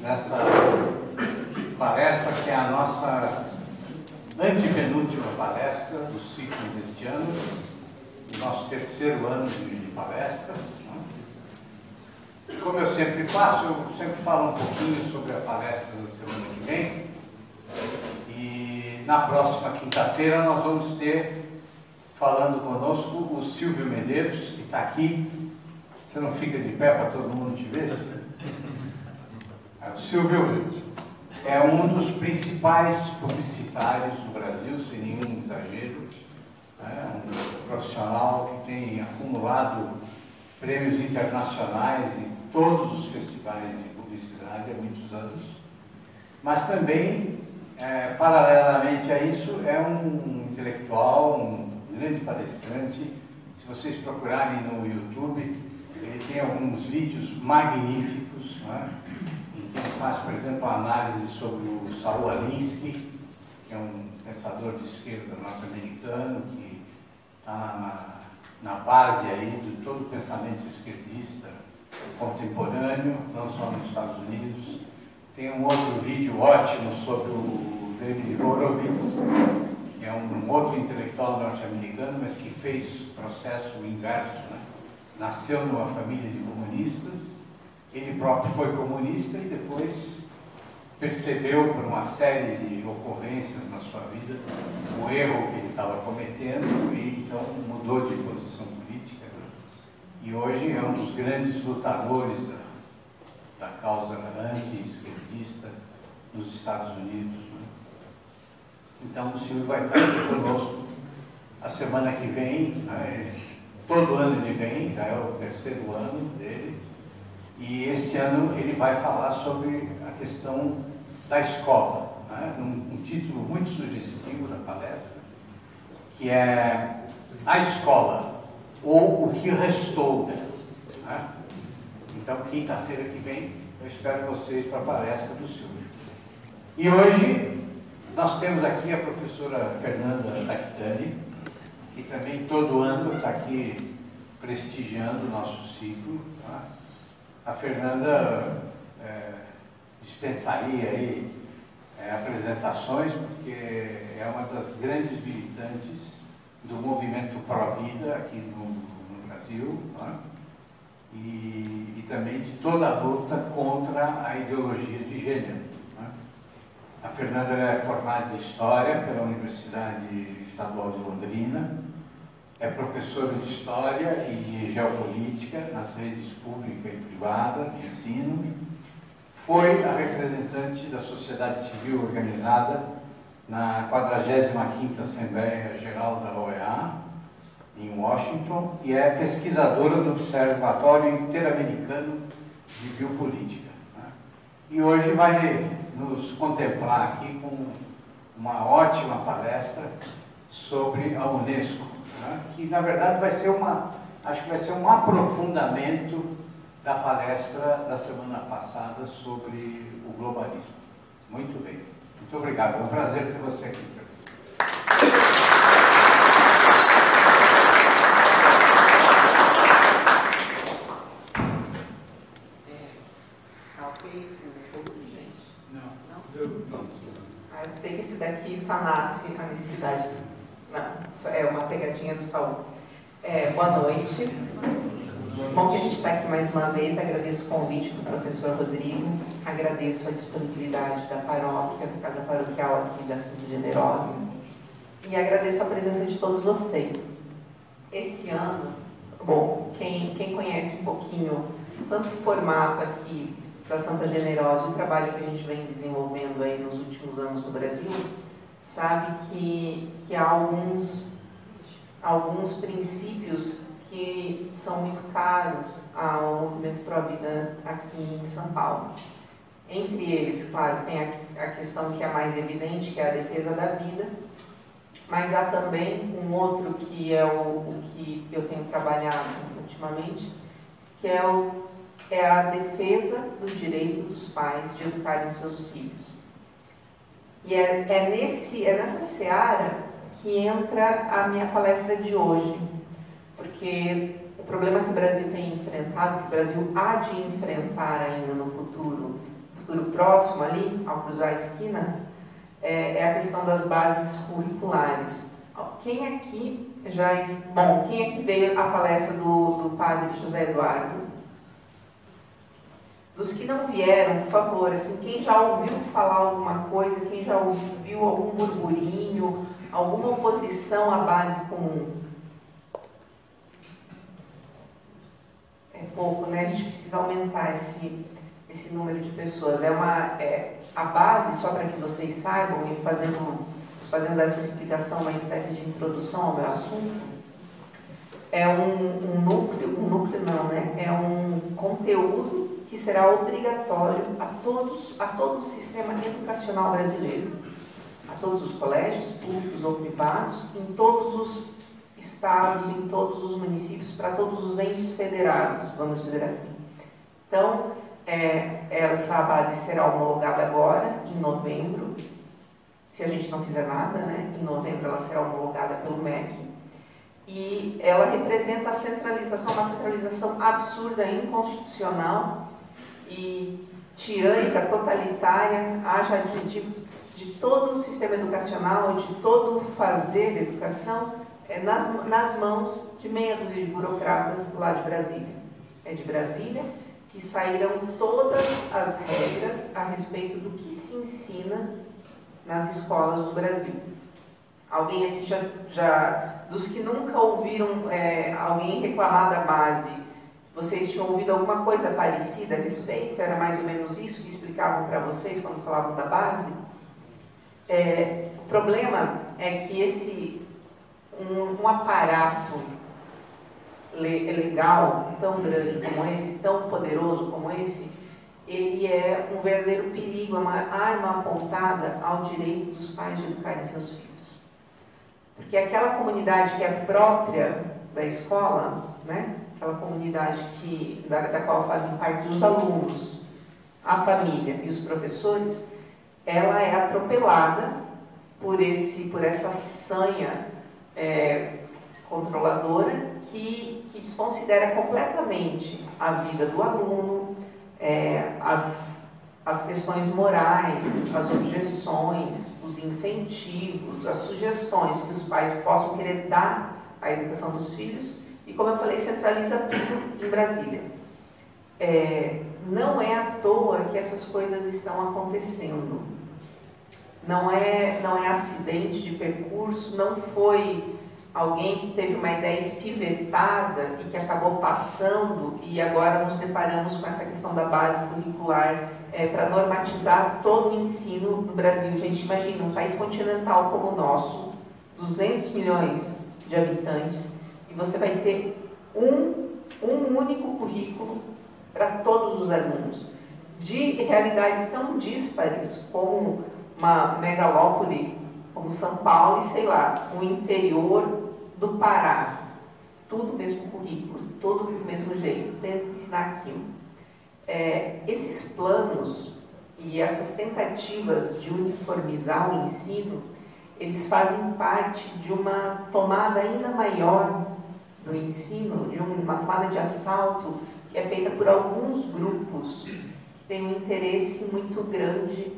nessa palestra que é a nossa antepenúltima palestra do ciclo deste ano, o nosso terceiro ano de palestras. Como eu sempre faço, eu sempre falo um pouquinho sobre a palestra da semana que vem. E na próxima quinta-feira nós vamos ter, falando conosco, o Silvio Medeiros, que está aqui. Você não fica de pé para todo mundo te ver? O Silvio é um dos principais publicitários do Brasil, sem nenhum exagero. É um profissional que tem acumulado prêmios internacionais em todos os festivais de publicidade há muitos anos. Mas também, paralelamente a isso, é um intelectual, um grande palestrante. Se vocês procurarem no YouTube, ele tem alguns vídeos magníficos, não é? Ele faz, por exemplo, a análise sobre o Saul Alinsky, que é um pensador de esquerda norte-americano, que está na base aí de todo o pensamento esquerdista contemporâneo, não só nos Estados Unidos. Tem um outro vídeo ótimo sobre o David Horowitz, que é um outro intelectual norte-americano, mas que fez o processo inverso, né? Nasceu numa família de comunistas, ele próprio foi comunista e depois percebeu, por uma série de ocorrências na sua vida, o erro que ele estava cometendo e então mudou de posição política, né? E hoje é um dos grandes lutadores da causa anti-esquerdista nos Estados Unidos, né? Então o Silvio vai estar aqui conosco a semana que vem, né? Todo ano ele vem, já é o terceiro ano dele, e este ano ele vai falar sobre a questão da escola, né? Um título muito sugestivo da palestra, que é A Escola, ou o que restou dela, né? Então, quinta-feira que vem, eu espero vocês para a palestra do Silvio. E hoje, nós temos aqui a professora Fernanda Tactani, que também todo ano está aqui prestigiando o nosso ciclo, tá? A Fernanda dispensaria aí apresentações, porque é uma das grandes militantes do movimento pró-vida aqui no Brasil, tá? E também de toda a luta contra a ideologia de gênero, tá? A Fernanda é formada em História pela Universidade Estadual de Londrina, é professora de História e de Geopolítica nas redes pública e privada de ensino. Foi a representante da sociedade civil organizada na 45ª Assembleia Geral da OEA, em Washington, e é pesquisadora do Observatório Interamericano de Biopolítica, né? E hoje vai nos contemplar aqui com uma ótima palestra sobre a Unesco, né? Que na verdade vai ser acho que vai ser um aprofundamento da palestra da semana passada sobre o globalismo. Muito bem. Muito obrigado. É um prazer ter você aqui. Eu sei que esse daqui só nasce a necessidade. Não, é uma pegadinha do Saul. Boa noite. Bom que a gente está aqui mais uma vez. Agradeço o convite do professor Rodrigo, agradeço a disponibilidade da paróquia, da Casa Paroquial aqui da Santa Generosa, e agradeço a presença de todos vocês. Esse ano, bom, quem conhece um pouquinho tanto o formato aqui da Santa Generosa e o trabalho que a gente vem desenvolvendo aí nos últimos anos no Brasil, sabe que há alguns princípios que são muito caros ao movimento pró-vida aqui em São Paulo. Entre eles, claro, tem a questão que é mais evidente, que é a defesa da vida, mas há também um outro que é o que eu tenho trabalhado ultimamente, que é a defesa do direito dos pais de educarem seus filhos. E é nessa seara que entra a minha palestra de hoje, porque o problema que o Brasil tem enfrentado, que o Brasil há de enfrentar ainda no futuro próximo ali, ao cruzar a esquina, é a questão das bases curriculares. Quem aqui quem aqui veio à palestra do padre José Eduardo? Dos que não vieram, por favor, assim, quem já ouviu falar alguma coisa, quem já ouviu algum burburinho, alguma oposição à base comum? É pouco, né? A gente precisa aumentar esse número de pessoas. A base, só para que vocês saibam, e fazendo essa explicação, uma espécie de introdução ao meu assunto, é um núcleo não, né? É um conteúdo que será obrigatório a todo o sistema educacional brasileiro, a todos os colégios, públicos ou privados, em todos os estados, em todos os municípios, para todos os entes federados, vamos dizer assim. Então, essa base será homologada agora, em novembro, se a gente não fizer nada, né? Em novembro ela será homologada pelo MEC, e ela representa a centralização, uma centralização absurda, inconstitucional e tirânica, totalitária, haja adjetivos, de todo o sistema educacional, de todo o fazer da educação, nas mãos de meia dúzia de burocratas lá de Brasília. É de Brasília que saíram todas as regras a respeito do que se ensina nas escolas do Brasil. Alguém aqui dos que nunca ouviram alguém reclamar da base, vocês tinham ouvido alguma coisa parecida a respeito? Era mais ou menos isso que explicavam para vocês quando falavam da base? O problema é que um aparato legal tão grande como esse, tão poderoso como esse, ele é um verdadeiro perigo, é uma arma apontada ao direito dos pais de educarem seus filhos. Porque aquela comunidade que é própria da escola, né? Aquela comunidade da qual fazem parte os alunos, a família e os professores, ela é atropelada por essa sanha controladora que desconsidera completamente a vida do aluno, as questões morais, as objeções, os incentivos, as sugestões que os pais possam querer dar à educação dos filhos e, como eu falei, centraliza tudo em Brasília. Não é à toa que essas coisas estão acontecendo. Não é acidente de percurso, não foi alguém que teve uma ideia espivetada e que acabou passando e agora nos deparamos com essa questão da base curricular para normatizar todo o ensino no Brasil. Gente, imagina, um país continental como o nosso, 200 milhões de habitantes, e você vai ter um único currículo para todos os alunos, de realidades tão díspares como uma megalópole como São Paulo e, sei lá, o interior do Pará. Tudo o mesmo currículo, todo do mesmo jeito, tenta ensinar aquilo. Esses planos e essas tentativas de uniformizar o ensino, eles fazem parte de uma tomada ainda maior do ensino, de uma tomada de assalto que é feita por alguns grupos que têm um interesse muito grande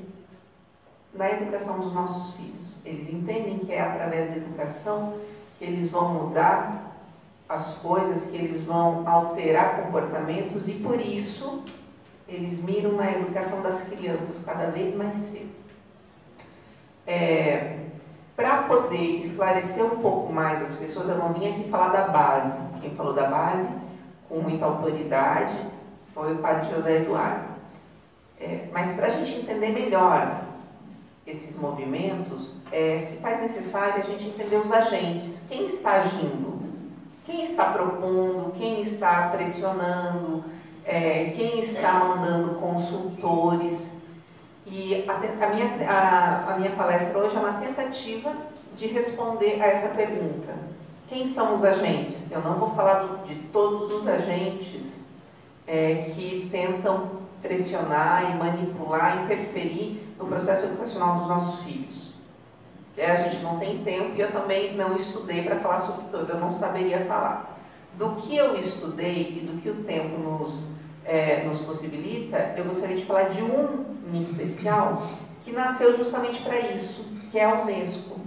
na educação dos nossos filhos. Eles entendem que é através da educação que eles vão mudar as coisas, que eles vão alterar comportamentos e, por isso, eles miram na educação das crianças cada vez mais cedo. Para poder esclarecer um pouco mais as pessoas, eu não vim aqui falar da base. Quem falou da base, com muita autoridade, foi o padre José Eduardo. Mas para a gente entender melhor esses movimentos, se faz necessário a gente entender os agentes. Quem está agindo? Quem está propondo? Quem está pressionando? Quem está mandando consultores? E a minha palestra hoje é uma tentativa de responder a essa pergunta. Quem são os agentes? Eu não vou falar de todos os agentes que tentam pressionar e manipular, interferir no processo educacional dos nossos filhos. A gente não tem tempo e eu também não estudei para falar sobre todos, eu não saberia falar. Do que eu estudei e do que o tempo nos nos possibilita, eu gostaria de falar de um em especial que nasceu justamente para isso, que é a Unesco.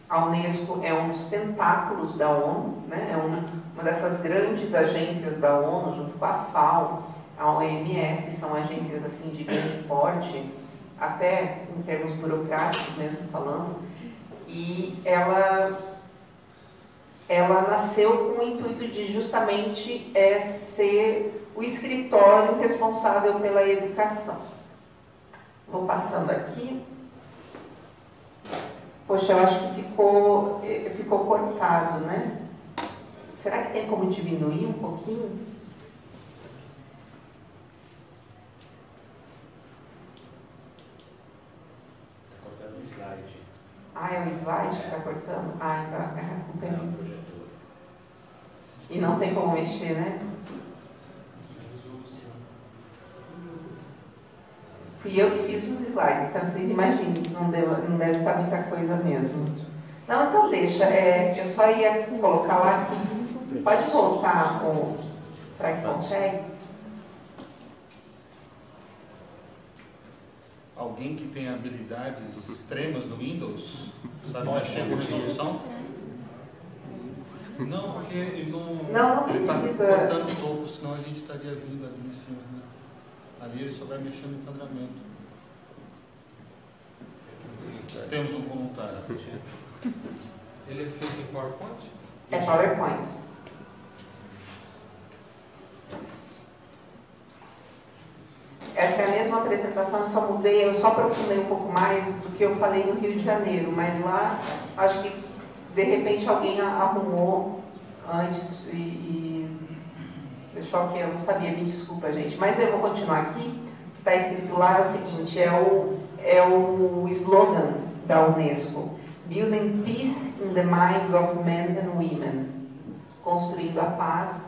A Unesco é um dos tentáculos da ONU, né? É uma dessas grandes agências da ONU, junto com a FAO, a OMS, são agências assim de grande porte, até em termos burocráticos mesmo falando, e ela nasceu com o intuito de justamente ser o escritório responsável pela educação. Vou passando aqui. Poxa, eu acho que ficou cortado, né? Será que tem como diminuir um pouquinho? Está cortando o slide. Ah, é o slide que está cortando? Ah, então a culpa é minha. Projetor. E não tem como mexer, né? Fui eu que fiz os slides, então vocês imaginem, não deve estar muita coisa mesmo. Não, então deixa, eu só ia colocar lá aqui. Pode voltar, será que consegue? Alguém que tem habilidades extremas no Windows, sabe mexer com resolução? Não, porque ele Não ele está precisa. cortando o topo, senão a gente estaria vindo ali em cima. Né? Ali ele só vai mexendo no enquadramento. Temos um voluntário. Ele é feito em PowerPoint? É PowerPoint. Essa é a mesma apresentação, eu só aprofundei um pouco mais do que eu falei no Rio de Janeiro, mas lá acho que de repente alguém arrumou antes e deixou que eu não sabia, me desculpa, gente. Mas eu vou continuar aqui. Está escrito lá é o seguinte, é o slogan da Unesco: Building Peace in the Minds of Men and Women. Construindo a paz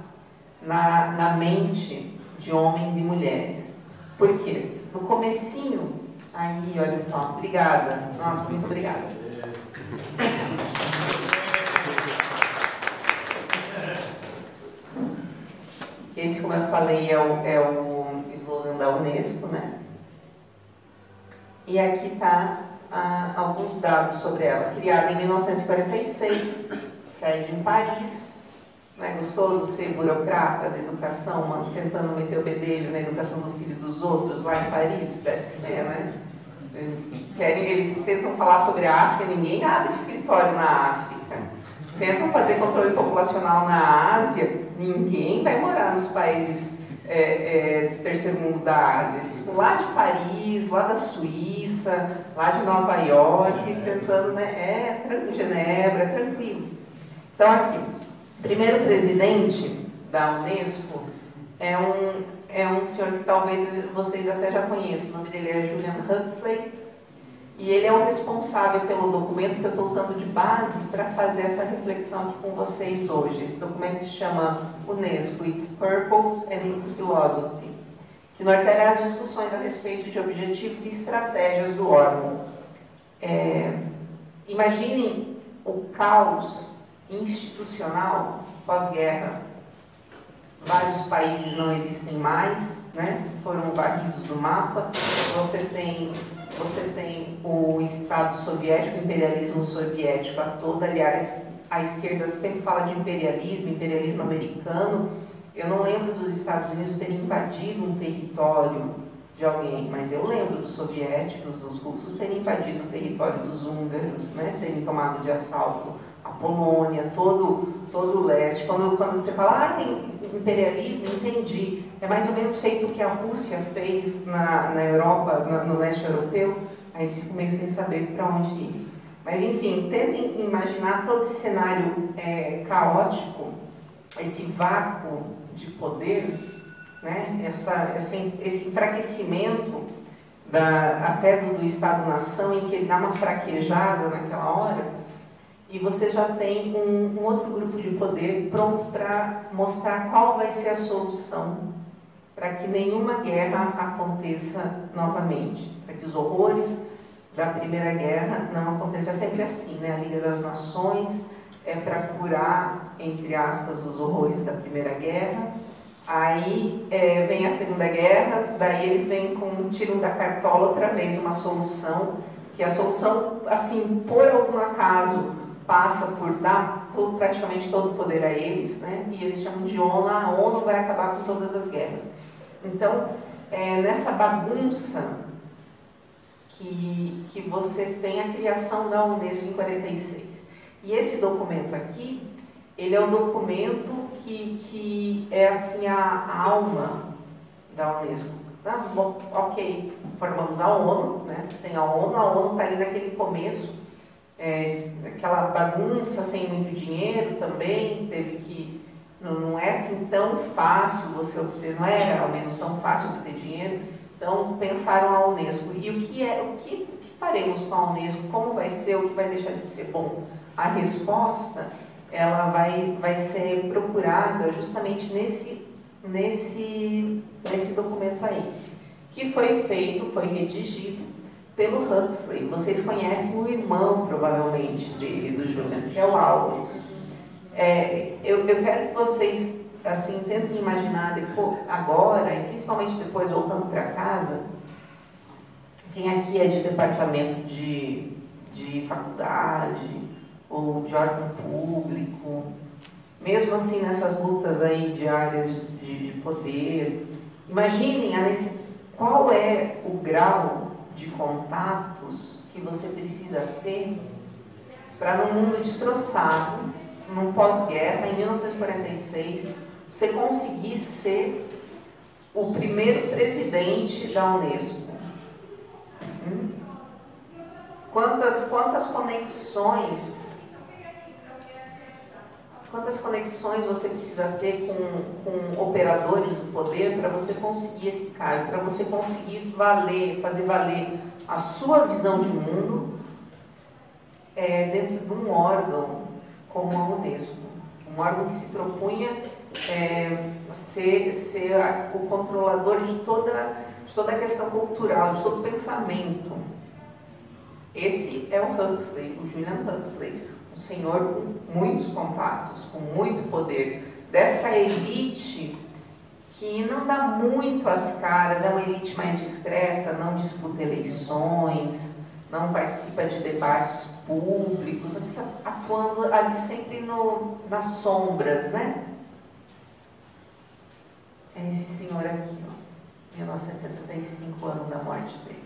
na mente de homens e mulheres. Por quê? No comecinho, aí, olha só, obrigada. Nossa, muito obrigada. Esse, como eu falei, é o slogan da Unesco, né? E aqui está alguns dados sobre ela. Criada em 1946, sede em Paris. Não é gostoso ser burocrata da educação, mas tentando meter o bedelho na educação do filho dos outros lá em Paris? Deve ser, né? Eles tentam falar sobre a África, ninguém abre escritório na África. Tentam fazer controle populacional na Ásia, ninguém vai morar nos países do terceiro mundo da Ásia. Eles ficam lá de Paris, lá da Suíça, lá de Nova York, tentando, né? Genebra, tranquilo. Então aqui, o primeiro presidente da Unesco é um senhor que talvez vocês até já conheçam. O nome dele é Julian Huxley. E ele é o responsável pelo documento que eu estou usando de base para fazer essa reflexão aqui com vocês hoje. Esse documento se chama Unesco, Its Purpose and Its Philosophy, que norteará as discussões a respeito de objetivos e estratégias do órgão. Imaginem o caos institucional pós-guerra. Vários países não existem mais, né? Foram varridos do mapa. Você tem o Estado soviético, o imperialismo soviético a toda. Aliás, a esquerda sempre fala de imperialismo americano. Eu não lembro dos Estados Unidos terem invadido um território de alguém, mas eu lembro dos soviéticos, dos russos terem invadido o território dos húngaros, né? Terem tomado de assalto a Polônia, todo o leste. Quando você fala, tem imperialismo, entendi. É mais ou menos feito o que a Rússia fez na Europa, no leste europeu. Aí eles ficam meio sem saber para onde ir. Mas, enfim, tentem imaginar todo esse cenário caótico, esse vácuo de poder, né? Esse enfraquecimento até do Estado-nação, em que ele dá uma fraquejada naquela hora. E você já tem um outro grupo de poder pronto para mostrar qual vai ser a solução para que nenhuma guerra aconteça novamente, para que os horrores da Primeira Guerra não aconteçam. É sempre assim, né? A Liga das Nações é para curar, entre aspas, os horrores da Primeira Guerra. Aí vem a Segunda Guerra, daí eles vêm com tiram da cartola outra vez uma solução, que a solução, assim, por algum acaso, passa por dar praticamente todo o poder a eles, né? E eles chamam de ONU, a ONU vai acabar com todas as guerras. Então, nessa bagunça que você tem a criação da Unesco em 46. E esse documento aqui, ele é um documento que é assim a alma da Unesco. Ah, bom, ok, formamos a ONU, né? Tem a ONU está ali naquele começo, aquela bagunça sem muito dinheiro também, teve que, não é assim tão fácil você obter, não é ao menos tão fácil obter dinheiro, então pensaram a Unesco. E o que faremos com a Unesco? Como vai ser? O que vai deixar de ser? Bom, a resposta ela vai ser procurada justamente nesse documento aí, que foi redigido pelo Huxley. Vocês conhecem o irmão, provavelmente, dele, do Julian, que é o Aldous. Eu quero que vocês assim, tentem imaginar depois, agora, e principalmente depois voltando para casa, quem aqui é de departamento de faculdade, ou de órgão público, mesmo assim nessas lutas aí de áreas de poder, imaginem qual é o grau de contatos que você precisa ter para num mundo destroçado, num pós-guerra, em 1946, você conseguir ser o primeiro presidente da Unesco. Quantas conexões você precisa ter com operadores do poder para você conseguir esse cargo, para você conseguir fazer valer a sua visão de mundo dentro de um órgão como a Unesco, um órgão que se propunha ser o controlador de toda a questão cultural, de todo o pensamento. Esse é o Huxley, o Julian Huxley, um senhor com muitos contatos, com muito poder, dessa elite que não dá muito as caras, é uma elite mais discreta, não disputa eleições, não participa de debates públicos, fica atuando ali sempre nas sombras, né? É esse senhor aqui, ó, 1975, ano da morte dele.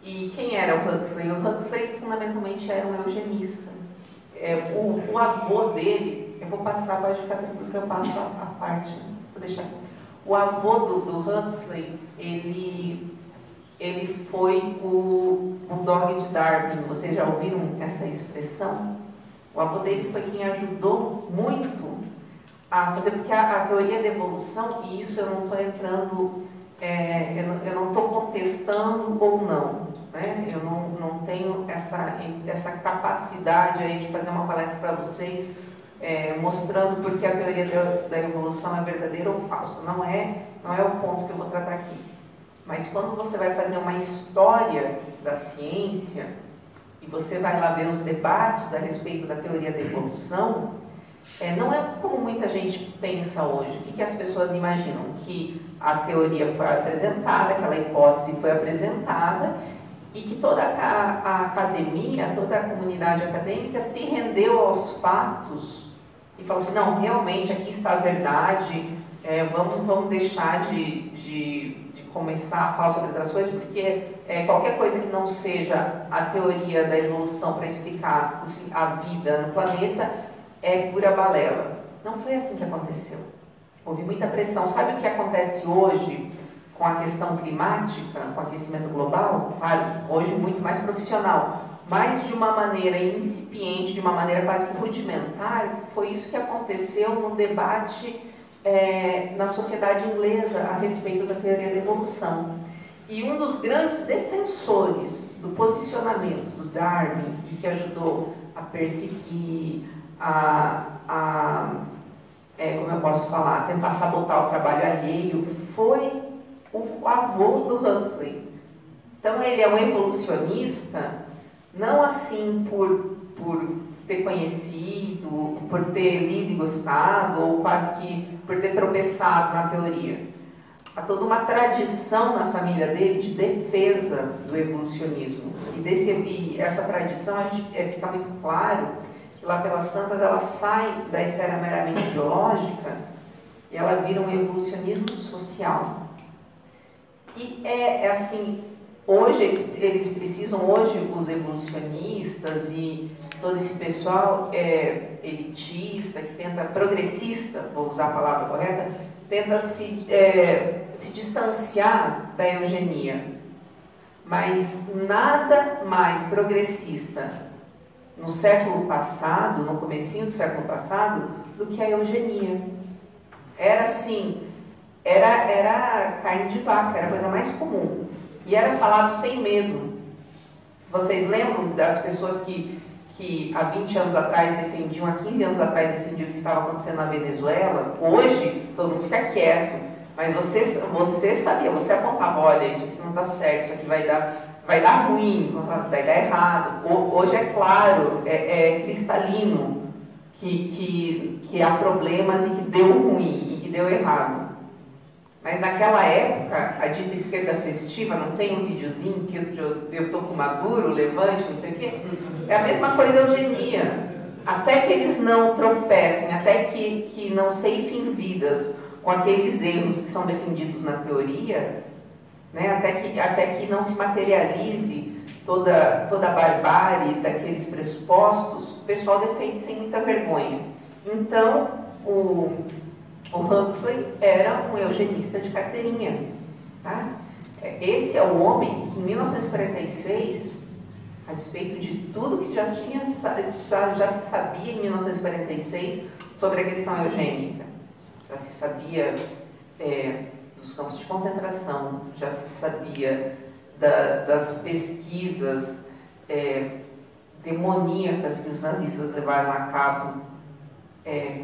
E quem era o Huxley? O Huxley, fundamentalmente, era um eugenista. O avô dele, eu vou passar, pode ficar tranquilo que eu passo a parte, vou deixar aqui. O avô do Huxley, ele foi o Dog de Darwin. Vocês já ouviram essa expressão? O avô dele foi quem ajudou muito a fazer, porque a teoria da evolução, e isso eu não estou entrando, eu não estou contestando ou não, né? Eu não tenho essa capacidade aí de fazer uma palestra para vocês mostrando porque a teoria da evolução é verdadeira ou falsa. Não é o ponto que eu vou tratar aqui. Mas quando você vai fazer uma história da ciência e você vai lá ver os debates a respeito da teoria da evolução, não é como muita gente pensa hoje. O que as pessoas imaginam? Que a teoria foi apresentada, aquela hipótese foi apresentada e que toda a academia, toda a comunidade acadêmica se rendeu aos fatos e falou assim, não, realmente aqui está a verdade, vamos deixar de começar a falar sobre outras coisas, porque qualquer coisa que não seja a teoria da evolução para explicar a vida no planeta é pura balela. Não foi assim que aconteceu. Houve muita pressão. Sabe o que acontece hoje com a questão climática, com o aquecimento global? Claro, hoje muito mais profissional, mas de uma maneira incipiente, de uma maneira quase que rudimentar. Foi isso que aconteceu no debate na sociedade inglesa a respeito da teoria da evolução. E um dos grandes defensores do posicionamento do Darwin, de que ajudou a perseguir, como eu posso falar, tentar sabotar o trabalho alheio, foi o avô do Huxley. Então ele é um evolucionista, não assim por ter conhecido, por ter lido e gostado, ou quase que por ter tropeçado na teoria. Há toda uma tradição na família dele de defesa do evolucionismo. E essa tradição, fica muito claro que lá pelas tantas ela sai da esfera meramente biológica e ela vira um evolucionismo social. E assim, hoje eles precisam, hoje os evolucionistas e todo esse pessoal elitista, que tenta, progressista, vou usar a palavra correta, tenta se distanciar da eugenia. Mas nada mais progressista no século passado, no comecinho do século passado, do que a eugenia. Era assim, era carne de vaca, era a coisa mais comum. E era falado sem medo. Vocês lembram das pessoas que há 20 anos atrás defendiam, há 15 anos atrás defendiam o que estava acontecendo na Venezuela? Hoje, todo mundo fica quieto. Mas você sabia, você apontava, olha, isso aqui não está certo, isso aqui vai dar ruim, vai dar errado. Hoje é claro, é cristalino que há problemas e que deu ruim, e que deu errado. Mas naquela época, a dita esquerda festiva, não tem um videozinho que eu tô com Maduro, levante, não sei o quê? É a mesma coisa a eugenia. Até que eles não tropecem, até que não ceifem vidas com aqueles erros que são defendidos na teoria, né? até que não se materialize toda a barbárie daqueles pressupostos, o pessoal defende sem muita vergonha. Então, o Huxley era um eugenista de carteirinha. Tá? Esse é o homem que, em 1946, a despeito de tudo que já se sabia em 1946 sobre a questão eugênica, já se sabia dos campos de concentração, já se sabia das pesquisas demoníacas que os nazistas levaram a cabo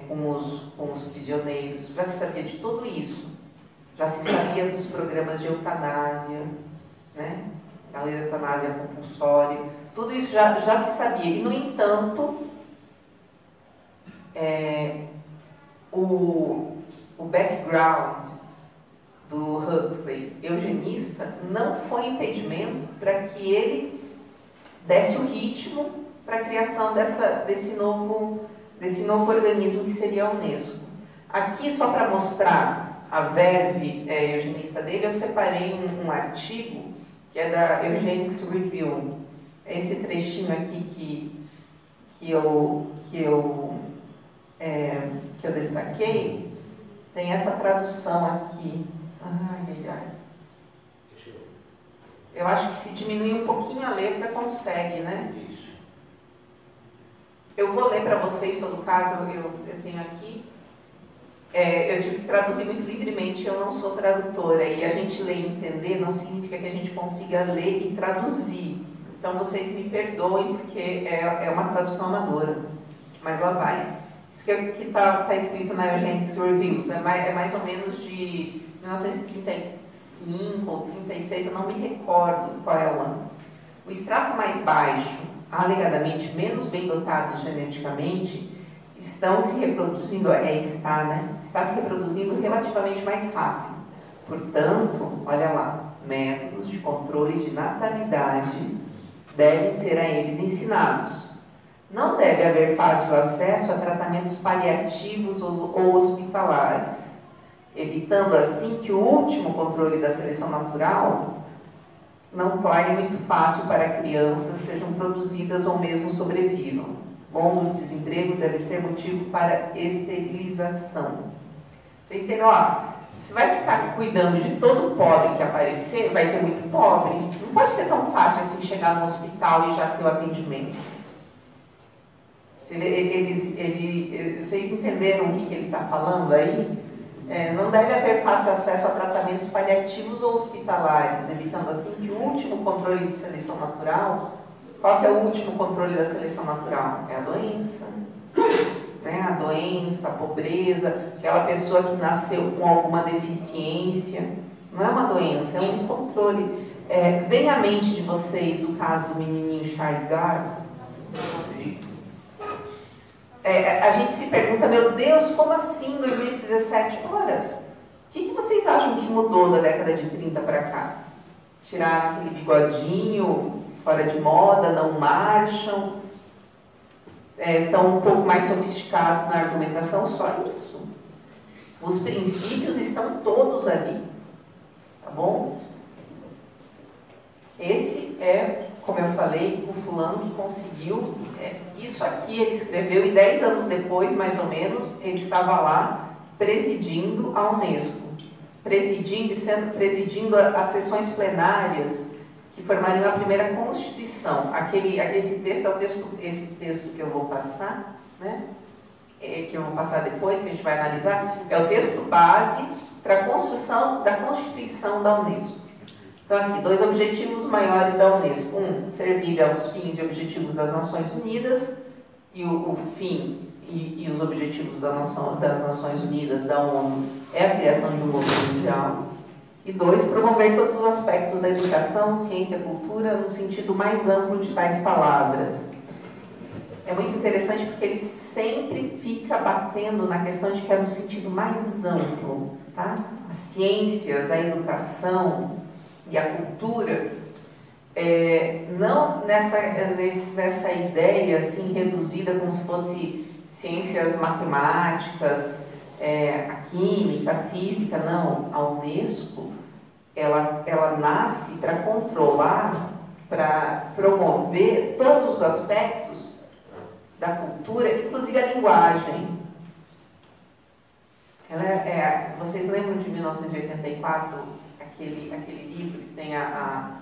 com os prisioneiros, já se sabia de tudo isso, já se sabia dos programas de eutanásia, né? A eutanásia compulsória, tudo isso já se sabia. E, no entanto, o background do Huxley, eugenista, não foi impedimento para que ele desse o ritmo para a criação desse novo organismo que seria a Unesco. Aqui, só para mostrar a verve eugenista dele, eu separei um artigo que é da Eugenics Review. Esse trechinho aqui que eu destaquei, tem essa tradução aqui. Eu acho que se diminuir um pouquinho a letra, consegue, né? Isso. Eu vou ler para vocês, todo caso, eu tenho aqui. Eu tive que traduzir muito livremente, eu não sou tradutora, e a gente ler e entender não significa que a gente consiga ler e traduzir. Então vocês me perdoem, porque é uma tradução amadora, mas lá vai. Isso que está escrito na Eugenics Reviews, é mais ou menos de 1935 ou 36, eu não me recordo qual é o ano. O extrato mais baixo, alegadamente menos bem dotados geneticamente, estão se reproduzindo, está se reproduzindo relativamente mais rápido. Portanto, olha lá, métodos de controle de natalidade devem ser a eles ensinados. Não deve haver fácil acesso a tratamentos paliativos ou hospitalares, evitando assim que o último controle da seleção natural não torne muito fácil para crianças sejam produzidas ou mesmo sobrevivam. Longo desemprego deve ser motivo para esterilização. Você entendeu? Você vai ficar cuidando de todo pobre que aparecer, vai ter muito pobre. Não pode ser tão fácil assim chegar no hospital e já ter o atendimento. Vocês entenderam o que ele está falando aí? Não deve haver fácil acesso a tratamentos paliativos ou hospitalares, evitando assim que o último controle de seleção natural. Qual que é o último controle da seleção natural? É a doença. Né? A doença, a pobreza, aquela pessoa que nasceu com alguma deficiência. Não é uma doença, é um controle. Vem à mente de vocês o caso do menininho Charles Gard? a gente se pergunta, meu Deus, como assim 2017? Horas. O que vocês acham que mudou da década de 30 para cá? Tiraram aquele bigodinho fora de moda, não marcham, estão um pouco mais sofisticados na argumentação, só isso. Os princípios estão todos ali, tá bom? Esse é, como eu falei, o fulano que conseguiu, isso aqui ele escreveu e 10 anos depois, mais ou menos, ele estava lá presidindo a Unesco, presidindo as sessões plenárias que formariam a primeira Constituição. Esse texto é esse texto que eu vou passar, né? Que eu vou passar depois, que a gente vai analisar, é o texto base para a construção da Constituição da Unesco. Então, aqui, 2 objetivos maiores da Unesco. 1, servir aos fins e objetivos das Nações Unidas, e o fim e os objetivos das Nações Unidas, da ONU, é a criação de um mundo mundial. E 2, promover todos os aspectos da educação, ciência e cultura no sentido mais amplo de tais palavras. É muito interessante porque ele sempre fica batendo na questão de que é no sentido mais amplo, tá? As ciências, a educação e a cultura, não nessa ideia assim reduzida como se fosse ciências matemáticas, a química, a física, não. A Unesco, ela nasce para controlar, para promover todos os aspectos da cultura, inclusive a linguagem. Vocês lembram de 1984, aquele livro que tem a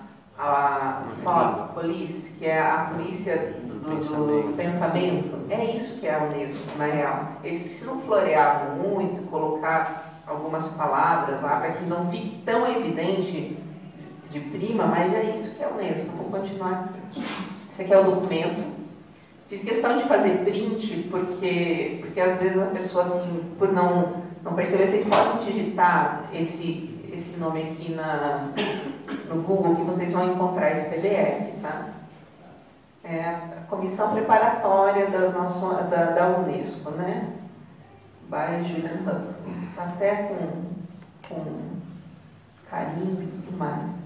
Police, que é a polícia do pensamento? É isso que é a Unesco, na real. Eles precisam florear muito, colocar algumas palavras lá para que não fique tão evidente de prima, mas é isso que é a Unesco. Vou continuar aqui. Esse aqui é o documento. Fiz questão de fazer print porque às vezes a pessoa, assim, por não perceber, vocês podem digitar esse nome aqui no Google, que vocês vão encontrar esse PDF, tá? É a Comissão Preparatória da Unesco, né? By Julian Huxley. Tá até com carinho e tudo mais.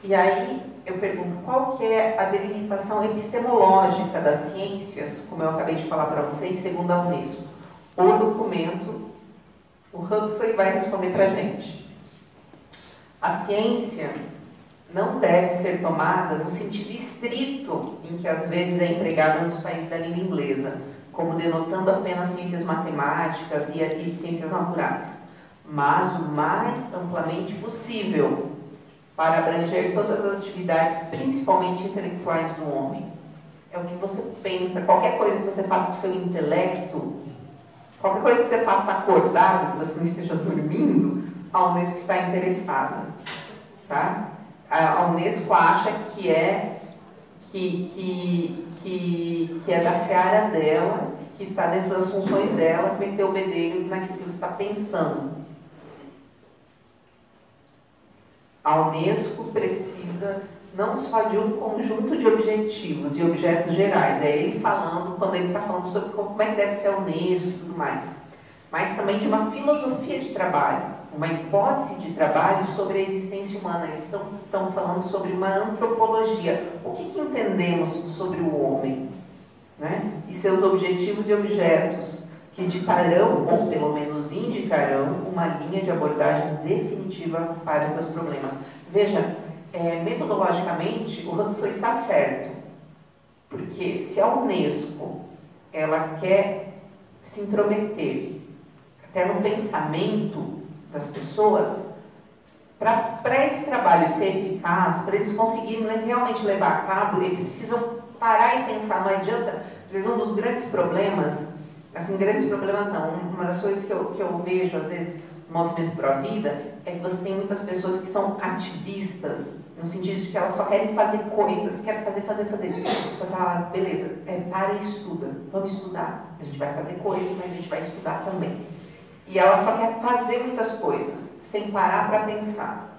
E aí, eu pergunto, qual que é a delimitação epistemológica das ciências, como eu acabei de falar para vocês, segundo a Unesco? O documento, o Huxley vai responder para a gente. A ciência não deve ser tomada no sentido estrito em que às vezes é empregado nos países da língua inglesa, como denotando apenas ciências matemáticas e ciências naturais, mas o mais amplamente possível, para abranger todas as atividades, principalmente intelectuais do homem. É o que você pensa, qualquer coisa que você faça com o seu intelecto, qualquer coisa que você faça acordado, que você não esteja dormindo, a Unesco está interessada. Tá? A Unesco acha que é da seara dela, que está dentro das funções dela, meter o bedelho naquilo que você está pensando. A Unesco precisa não só de um conjunto de objetivos e objetos gerais, é ele falando, quando ele está falando sobre como é que deve ser a Unesco e tudo mais, mas também de uma filosofia de trabalho, uma hipótese de trabalho sobre a existência humana. Eles estão falando sobre uma antropologia. O que entendemos sobre o homem, né? E seus objetivos e objetos, que ditarão, ou pelo menos indicarão, uma linha de abordagem definitiva para seus problemas. Veja, metodologicamente, o Huxley está certo, porque se a Unesco ela quer se intrometer até no pensamento das pessoas, para esse trabalho ser eficaz, para eles conseguirem realmente levar a cabo, eles precisam parar e pensar. Não adianta, às vezes um dos grandes problemas, assim, grandes problemas não, uma das coisas que eu vejo, às vezes, no movimento pró-vida, é que você tem muitas pessoas que são ativistas, no sentido de que elas só querem fazer coisas, querem fazer. Você fala, beleza, para e estuda, vamos estudar. A gente vai fazer coisas, mas a gente vai estudar também. E ela só quer fazer muitas coisas, sem parar para pensar.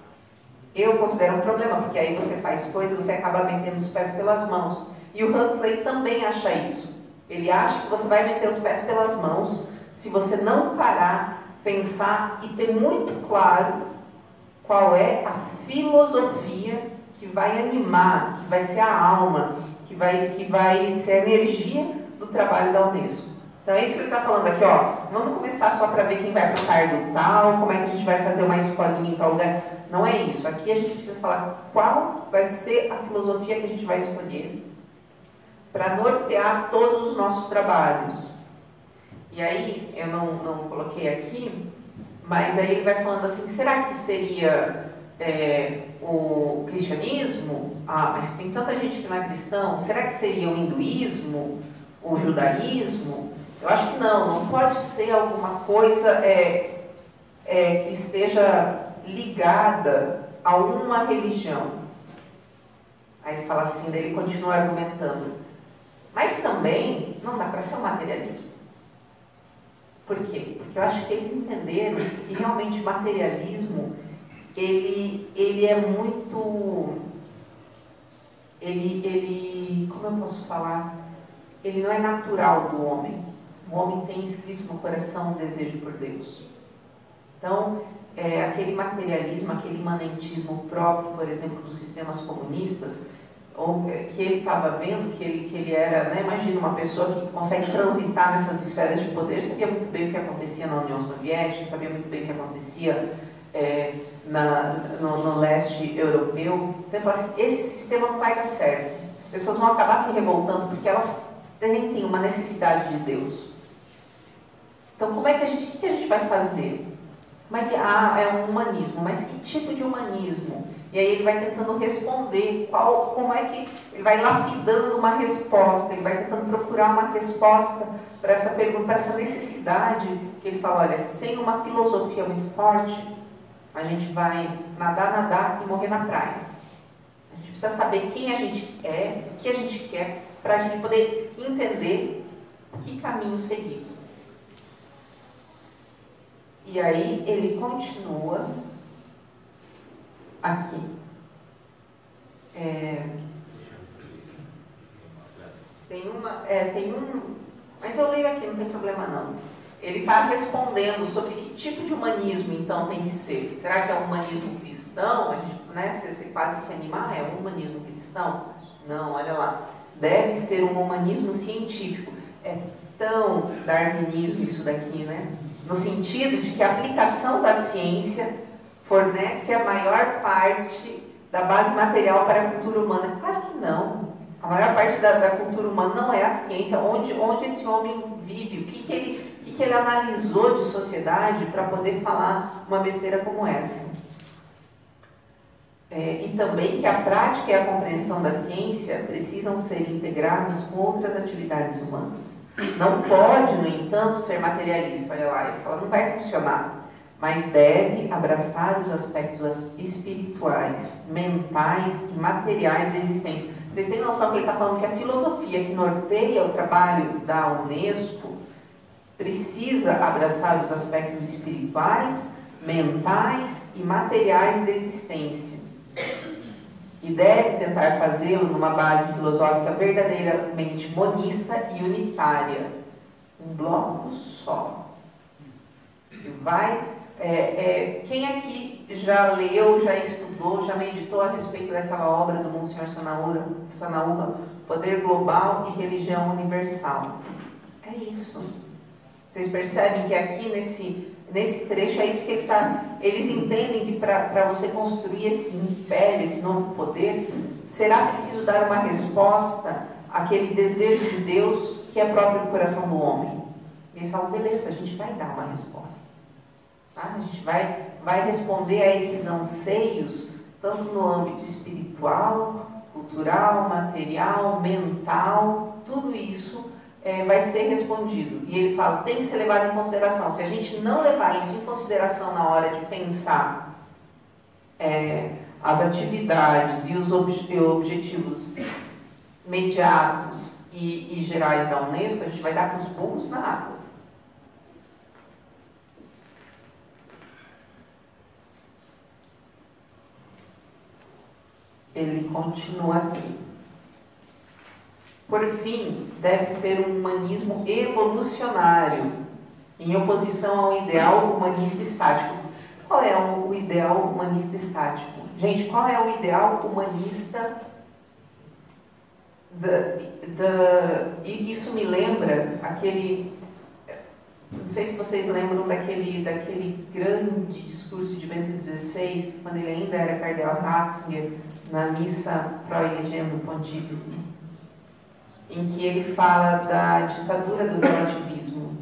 Eu considero um problema, porque aí você faz coisas, você acaba metendo os pés pelas mãos. E o Huxley também acha isso. Ele acha que você vai meter os pés pelas mãos se você não parar, pensar e ter muito claro qual é a filosofia que vai animar, que vai ser a alma, que vai ser a energia do trabalho da Unesco. Então é isso que ele está falando aqui, ó. Vamos começar só para ver quem vai para o cargo tal, como é que a gente vai fazer uma escolinha em tal lugar. Não é isso. Aqui a gente precisa falar qual vai ser a filosofia que a gente vai escolher para nortear todos os nossos trabalhos. E aí, eu não coloquei aqui, mas aí ele vai falando assim, será que seria o cristianismo? Ah, mas tem tanta gente que não é cristão. Será que seria o hinduísmo? O judaísmo? Eu acho que não pode ser alguma coisa que esteja ligada a uma religião. Aí ele fala assim, daí ele continua argumentando. Mas também não dá para ser um materialismo. Por quê? Porque eu acho que eles entenderam que realmente o materialismo, ele é muito... como eu posso falar? Ele não é natural do homem. O homem tem escrito no coração um desejo por Deus. Então, aquele materialismo, aquele imanentismo próprio, por exemplo, dos sistemas comunistas, que ele estava vendo, que ele era, né, imagina uma pessoa que consegue transitar nessas esferas de poder, sabia muito bem o que acontecia na União Soviética, sabia muito bem o que acontecia no leste europeu. Então ele fala assim, esse sistema não vai dar certo. As pessoas vão acabar se revoltando porque elas têm uma necessidade de Deus. Então o que a gente vai fazer? É um humanismo, mas que tipo de humanismo? E aí ele vai tentando responder como é que ele vai lapidando uma resposta, ele vai tentando procurar uma resposta para essa pergunta, para essa necessidade, que ele fala, olha, sem uma filosofia muito forte, a gente vai nadar e morrer na praia. A gente precisa saber quem a gente é, o que a gente quer, para a gente poder entender que caminho seguir. E aí ele continua aqui. Mas eu leio aqui, não tem problema não. Ele está respondendo sobre que tipo de humanismo então tem que ser. Será que é um humanismo cristão? A gente, né, você quase se animar, é um humanismo cristão? Não, olha lá. Deve ser um humanismo científico. É tão darwinismo isso daqui, né? No sentido de que a aplicação da ciência fornece a maior parte da base material para a cultura humana. Claro que não. A maior parte da cultura humana não é a ciência. Onde esse homem vive? O que ele analisou de sociedade para poder falar uma besteira como essa? E também que a prática e a compreensão da ciência precisam ser integrados com outras atividades humanas. Não pode, no entanto, ser materialista. Olha lá, ele fala, não vai funcionar. Mas deve abraçar os aspectos espirituais, mentais e materiais da existência. Vocês têm noção que ele está falando que a filosofia que norteia o trabalho da Unesco precisa abraçar os aspectos espirituais, mentais e materiais da existência. E deve tentar fazê-lo numa base filosófica verdadeiramente monista e unitária. Um bloco só. Quem aqui já leu, já estudou, já meditou a respeito daquela obra do Monsenhor Sanaúba, Poder Global e Religião Universal? É isso. Vocês percebem que aqui nesse trecho é isso que ele está... Eles entendem que para você construir esse império, esse novo poder, será preciso dar uma resposta àquele desejo de Deus que é próprio do coração do homem. E eles falam, beleza, a gente vai dar uma resposta. Tá? A gente vai responder a esses anseios, tanto no âmbito espiritual, cultural, material, mental, tudo isso vai ser respondido. E ele fala, tem que ser levado em consideração. Se a gente não levar isso em consideração na hora de pensar as atividades e os objetivos imediatos e gerais da Unesco, a gente vai dar com os burros na água. Ele continua aqui. Por fim, deve ser um humanismo evolucionário, em oposição ao ideal humanista estático. Qual é o ideal humanista estático? Gente, qual é o ideal humanista e isso me lembra aquele... Não sei se vocês lembram daquele grande discurso de Bento XVI, quando ele ainda era cardeal Ratzinger, na missa Pro Elegendo Pontífice, em que ele fala da ditadura do relativismo,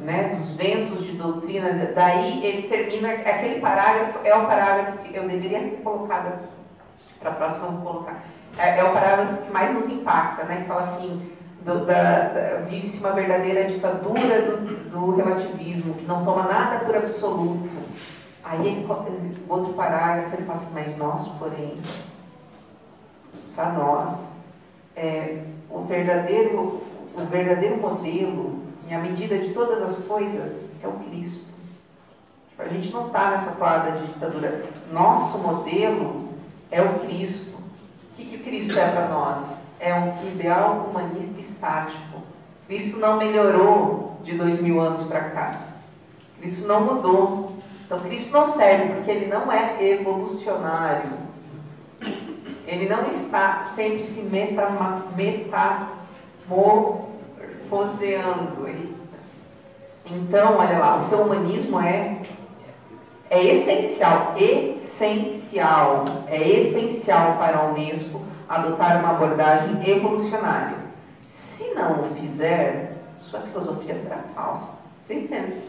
né, dos ventos de doutrina. Daí ele termina, aquele parágrafo é o parágrafo que eu deveria ter colocado aqui, para a próxima eu vou colocar. É o parágrafo que mais nos impacta, né, que fala assim, vive-se uma verdadeira ditadura do relativismo, que não toma nada por absoluto. Aí, outro parágrafo, ele fala assim, mas nós, porém, para nós, o verdadeiro modelo, e a medida de todas as coisas, é o Cristo. Tipo, a gente não está nessa toada de ditadura. Nosso modelo é o Cristo. O que Cristo é para nós? É um ideal humanista estático. Cristo não melhorou de 2000 anos para cá. Cristo não mudou. Então, Cristo não serve porque ele não é evolucionário. Ele não está sempre se metamorfoseando. Então, olha lá, o seu humanismo é essencial. É essencial para a Unesco adotar uma abordagem evolucionária. Se não o fizer, sua filosofia será falsa. Vocês entendem?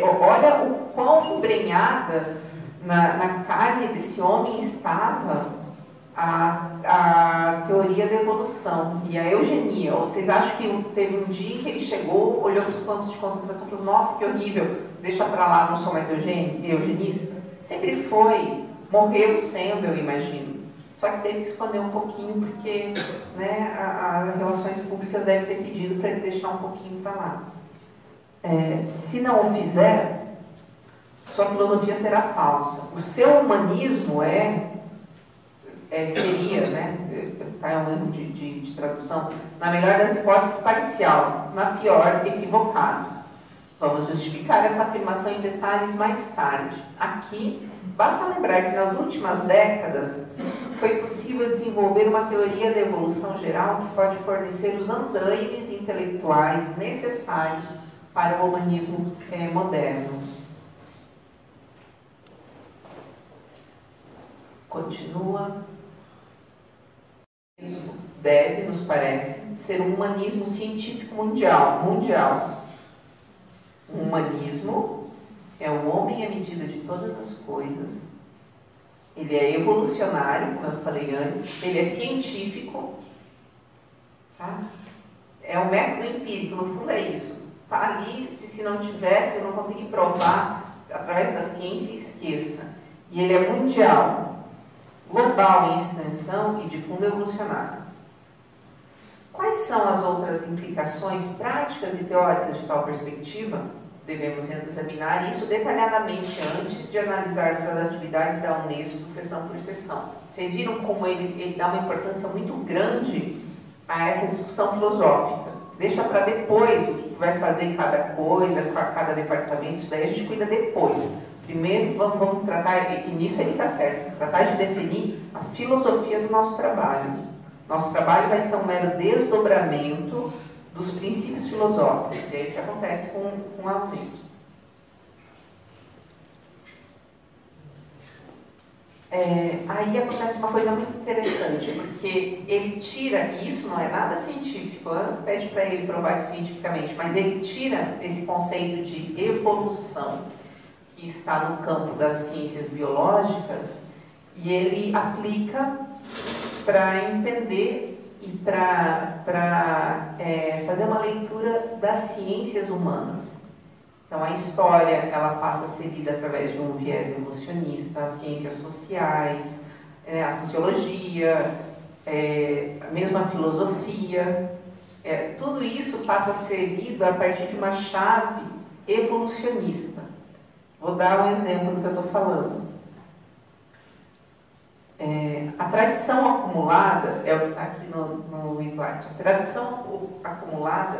Olha o quão embrenhada na carne desse homem estava a teoria da evolução e a eugenia. Vocês acham que teve um dia que ele chegou, olhou para os campos de concentração e falou, nossa, que horrível, deixa para lá, não sou mais eugenista? Sempre foi, morreu sendo, eu imagino. Só que teve que esconder um pouquinho, porque, né, as relações públicas devem ter pedido para ele deixar um pouquinho para lá. Se não o fizer, sua filosofia será falsa. O seu humanismo seria, né, é um erro de tradução, na melhor das hipóteses, parcial, na pior, equivocado. Vamos justificar essa afirmação em detalhes mais tarde. Aqui, basta lembrar que nas últimas décadas foi possível desenvolver uma teoria da evolução geral que pode fornecer os andaimes intelectuais necessários para o humanismo moderno. Continua. Isso deve, nos parece, ser um humanismo científico mundial. Um humanismo é o homem à medida de todas as coisas. Ele é evolucionário, como eu falei antes. Ele é científico. Tá? É um método empírico, no fundo é isso. Está ali, se não tivesse, eu não consegui provar através da ciência, esqueça. E ele é mundial, global em extensão e de fundo evolucionário. Quais são as outras implicações práticas e teóricas de tal perspectiva? Devemos examinar isso detalhadamente antes de analisarmos as atividades da Unesco, seção por seção. Vocês viram como ele dá uma importância muito grande a essa discussão filosófica. Deixa para depois o que vai fazer cada coisa, cada departamento, isso daí a gente cuida depois. Primeiro vamos tratar, e nisso ele está certo, tratar de definir a filosofia do nosso trabalho. Nosso trabalho vai ser um mero desdobramento dos princípios filosóficos, e é isso que acontece com a Unesco. Aí acontece uma coisa muito interessante, porque ele tira, e isso não é nada científico, pede para ele provar isso cientificamente, mas ele tira esse conceito de evolução, que está no campo das ciências biológicas, e ele aplica para entender e para fazer uma leitura das ciências humanas. Então, a história ela passa a ser lida através de um viés evolucionista, as ciências sociais, a sociologia, mesmo a filosofia, tudo isso passa a ser lido a partir de uma chave evolucionista. Vou dar um exemplo do que eu estou falando. a tradição acumulada, é o que está aqui no slide, a tradição acumulada,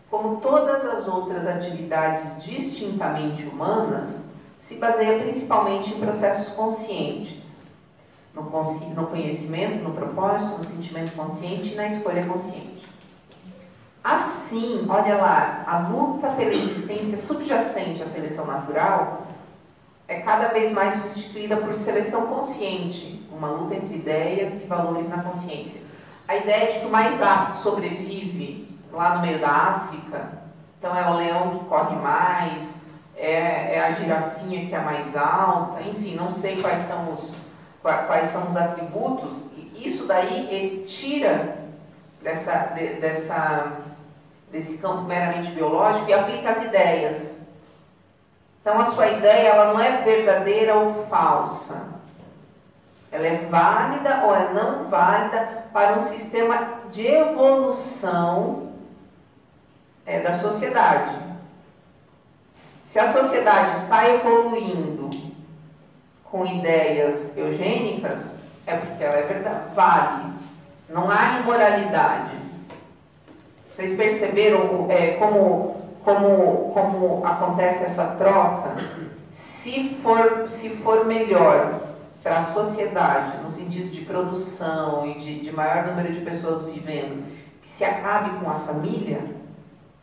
como todas as outras atividades distintamente humanas, se baseia principalmente em processos conscientes, no conhecimento, no propósito, no sentimento consciente e na escolha consciente. Assim, olha lá, a luta pela existência subjacente à seleção natural é cada vez mais substituída por seleção consciente, uma luta entre ideias e valores na consciência. A ideia de que o mais apto sobrevive lá no meio da África, então é o leão que corre mais, é a girafinha que é mais alta, enfim, não sei quais são os atributos, e isso daí ele tira desse campo meramente biológico e aplica as ideias. Então a sua ideia ela não é verdadeira ou falsa. Ela é válida ou é não válida para um sistema de evolução da sociedade. Se a sociedade está evoluindo com ideias eugênicas, é porque ela é verdade, vale. Não há imoralidade. Vocês perceberam como acontece essa troca? Se for melhor para a sociedade, no sentido de produção e de maior número de pessoas vivendo, que se acabe com a família,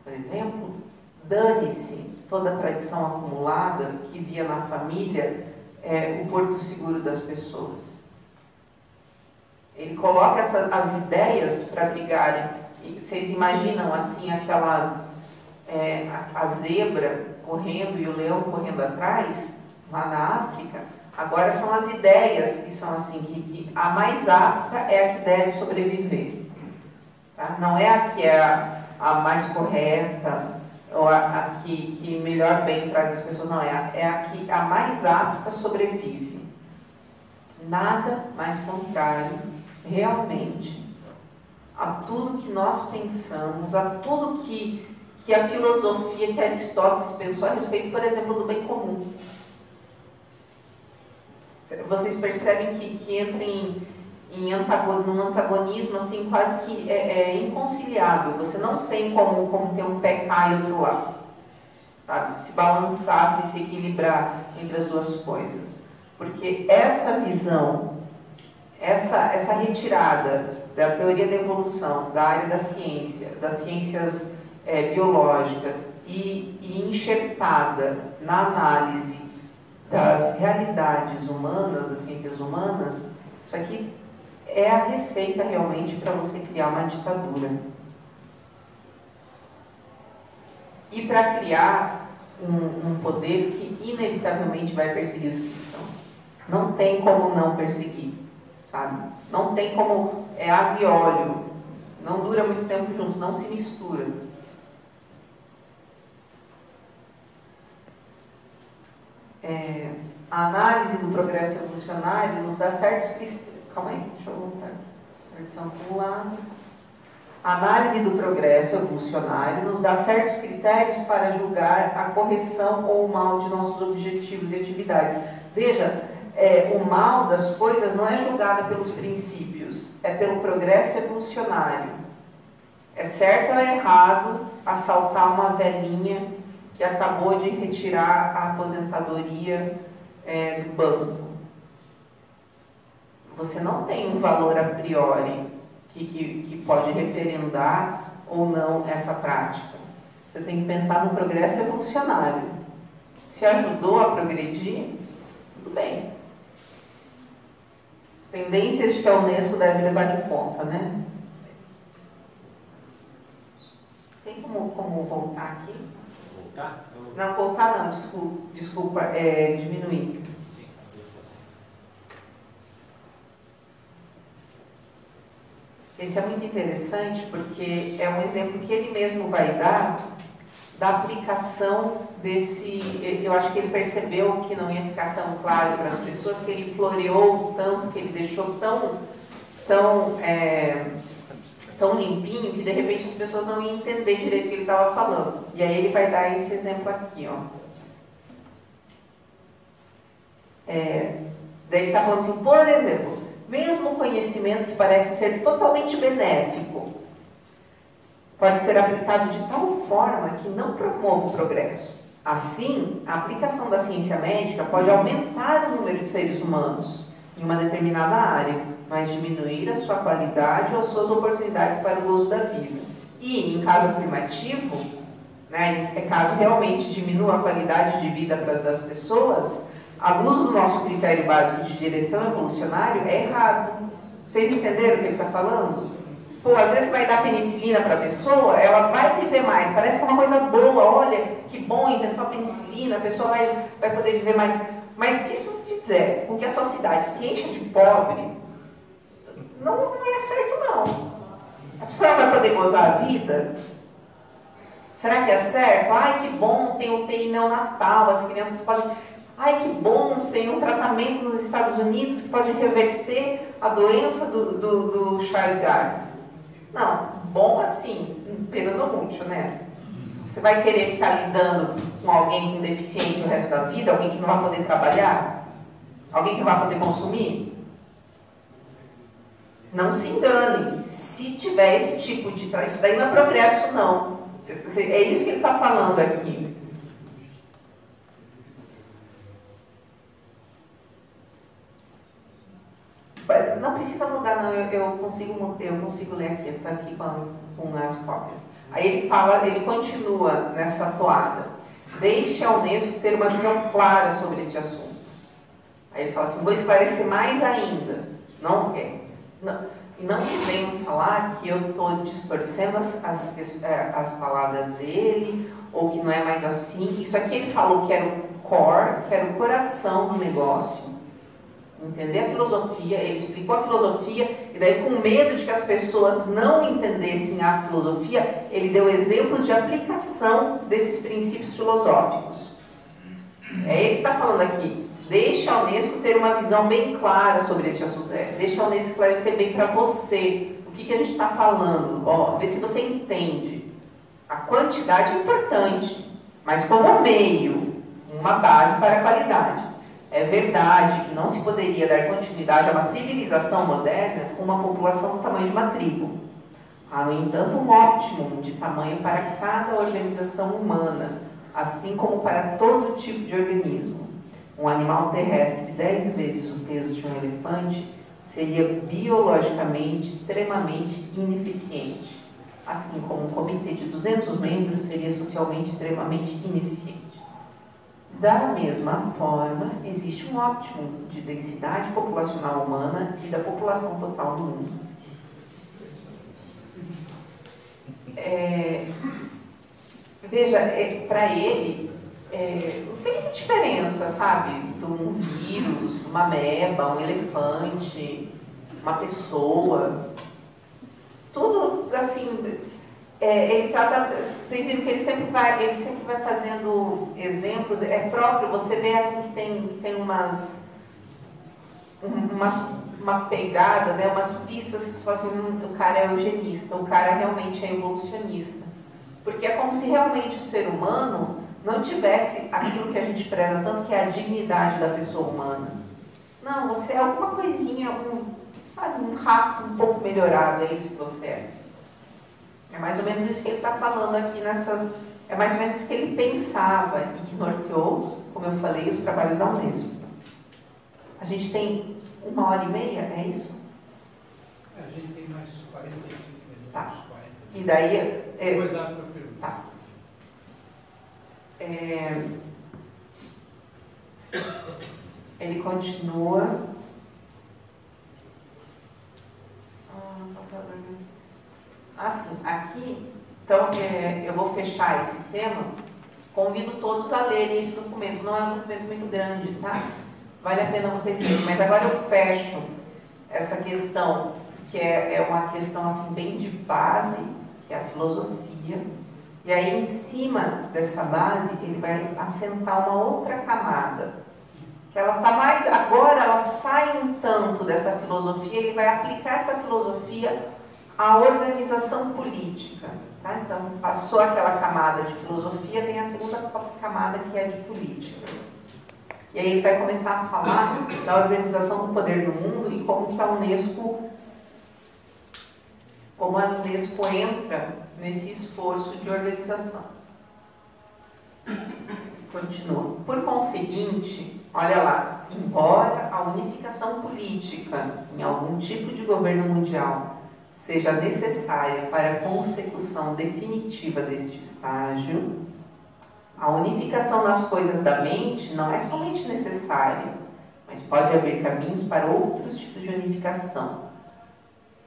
por exemplo, dane-se toda a tradição acumulada que via na família o porto seguro das pessoas. Ele coloca as ideias para brigarem. E vocês imaginam assim a zebra correndo e o leão correndo atrás, lá na África? Agora são as ideias que são assim, que a mais apta é a que deve sobreviver. Tá? Não é a que é a mais correta, ou a que melhor bem traz as pessoas, não, é a que a mais apta sobrevive. Nada mais contrário, realmente, a tudo que nós pensamos, a tudo que a filosofia, que Aristóteles pensou a respeito, por exemplo, do bem comum. Vocês percebem que entra num antagonismo assim, quase que inconciliável. Você não tem como ter um pé cá e outro lá. Sabe? Se balançar, se equilibrar entre as duas coisas. Porque essa visão, essa retirada da teoria da evolução, da área da ciência, das ciências biológicas e enxertada na análise das realidades humanas, das ciências humanas, isso aqui é a receita realmente para você criar uma ditadura. E para criar um poder que inevitavelmente vai perseguir os cristãos. Não tem como não perseguir, sabe? Não tem como, água e óleo, não dura muito tempo junto, não se mistura. A análise do progresso evolucionário nos dá certos... Calma aí, deixa eu voltar. Tradição acumulada. A análise do progresso evolucionário nos dá certos critérios para julgar a correção ou o mal de nossos objetivos e atividades. Veja, o mal das coisas não é julgado pelos princípios, é pelo progresso evolucionário. É certo ou é errado assaltar uma velhinha que acabou de retirar a aposentadoria do banco? Você não tem um valor a priori que pode referendar ou não essa prática. Você tem que pensar no progresso evolucionário. Se ajudou a progredir, tudo bem. Tendências que a Unesco deve levar em conta, né? Tem como voltar aqui? Voltar? Não, voltar não, desculpa, diminuir. Sim, Esse é muito interessante porque é um exemplo que ele mesmo vai dar da aplicação desse... Eu acho que ele percebeu que não ia ficar tão claro para as pessoas, que ele floreou tanto, que ele deixou tão limpinho, que de repente as pessoas não iam entender direito o que ele estava falando. E aí ele vai dar esse exemplo aqui, ó. Daí ele está falando assim, por exemplo, mesmo conhecimento que parece ser totalmente benéfico, pode ser aplicado de tal forma que não promova o progresso. Assim, a aplicação da ciência médica pode aumentar o número de seres humanos em uma determinada área, mas diminuir a sua qualidade ou suas oportunidades para o gozo da vida. E, em caso afirmativo, né, caso realmente diminua a qualidade de vida das pessoas, a luz do nosso critério básico de direção evolucionário é errado. Vocês entenderam o que ele está falando? Pô, às vezes vai dar penicilina para a pessoa, ela vai viver mais, parece que é uma coisa boa, olha, que bom, inventou a penicilina, a pessoa vai poder viver mais. Mas se isso fizer com que a sua cidade se encha de pobre, não é certo não. A pessoa vai poder gozar a vida? Será que é certo? Ai, que bom, tem UTI neonatal, as crianças podem... Ai, que bom, tem um tratamento nos Estados Unidos que pode reverter a doença do Chagas. Não, bom assim, pero não muito, né? Você vai querer ficar lidando com alguém com deficiência o resto da vida? Alguém que não vai poder trabalhar? Alguém que não vai poder consumir? Não se engane, se tiver esse tipo de... Isso daí não é progresso, não. É isso que ele está falando aqui. Não precisa mudar, não. Eu consigo ler aqui. Está aqui com as cópias. Aí ele fala, ele continua nessa toada. Deixe a Unesco ter uma visão clara sobre este assunto. Aí ele fala assim, vou esclarecer mais ainda. Não me venham falar que eu estou distorcendo as palavras dele, ou que não é mais assim. Isso aqui ele falou que era o core, que era o coração do negócio. Entender a filosofia, ele explicou a filosofia, e daí, com medo de que as pessoas não entendessem a filosofia, ele deu exemplos de aplicação desses princípios filosóficos. É ele que está falando aqui. Deixa a Unesco ter uma visão bem clara sobre esse assunto. Deixa a Unesco esclarecer bem para você o que a gente está falando. Ó, vê se você entende. A quantidade é importante, mas como meio, uma base para a qualidade. É verdade que não se poderia dar continuidade a uma civilização moderna com uma população do tamanho de uma tribo. Há, no entanto, um óptimo de tamanho para cada organização humana, assim como para todo tipo de organismo. Um animal terrestre 10 vezes o peso de um elefante seria biologicamente extremamente ineficiente, assim como um comitê de 200 membros seria socialmente extremamente ineficiente. Da mesma forma, existe um óptimo de densidade populacional humana e da população total do mundo. Veja, para ele, não tem diferença, sabe? De um vírus, uma ameba, um elefante, uma pessoa. Tudo assim... ele trata, vocês viram que ele sempre vai fazendo exemplos, é próprio, você vê assim que tem uma pegada, né, umas pistas que você fala assim, o cara é eugenista, o cara realmente é evolucionista. Porque é como se realmente o ser humano não tivesse aquilo que a gente preza tanto, que é a dignidade da pessoa humana. Não, você é alguma coisinha, um rato um pouco melhorado, é isso que você é. É mais ou menos isso que ele está falando aqui é mais ou menos isso que ele pensava e que norteou, como eu falei, os trabalhos da Unesco. A gente tem 1h30, é isso? A gente tem mais 45 minutos. Tá. 40. E daí... Depois abre para pergunta. Tá. Ele continua... Assim, aqui, então, eu vou fechar esse tema. Convido todos a lerem esse documento. Não é um documento muito grande, tá? Vale a pena vocês lerem. Mas agora eu fecho essa questão, que é uma questão assim, bem de base, que é a filosofia. E aí, em cima dessa base, ele vai assentar uma outra camada. Que ela está mais... Agora, ela sai um tanto dessa filosofia, ele vai aplicar essa filosofia à organização política. Tá? Então, passou aquela camada de filosofia, vem a segunda camada, que é de política. E aí ele vai começar a falar da organização do poder no mundo e como que a Unesco entra nesse esforço de organização. Continua. Por conseguinte, olha lá, embora a unificação política em algum tipo de governo mundial seja necessária para a consecução definitiva deste estágio, a unificação nas coisas da mente não é somente necessária, mas pode haver caminhos para outros tipos de unificação.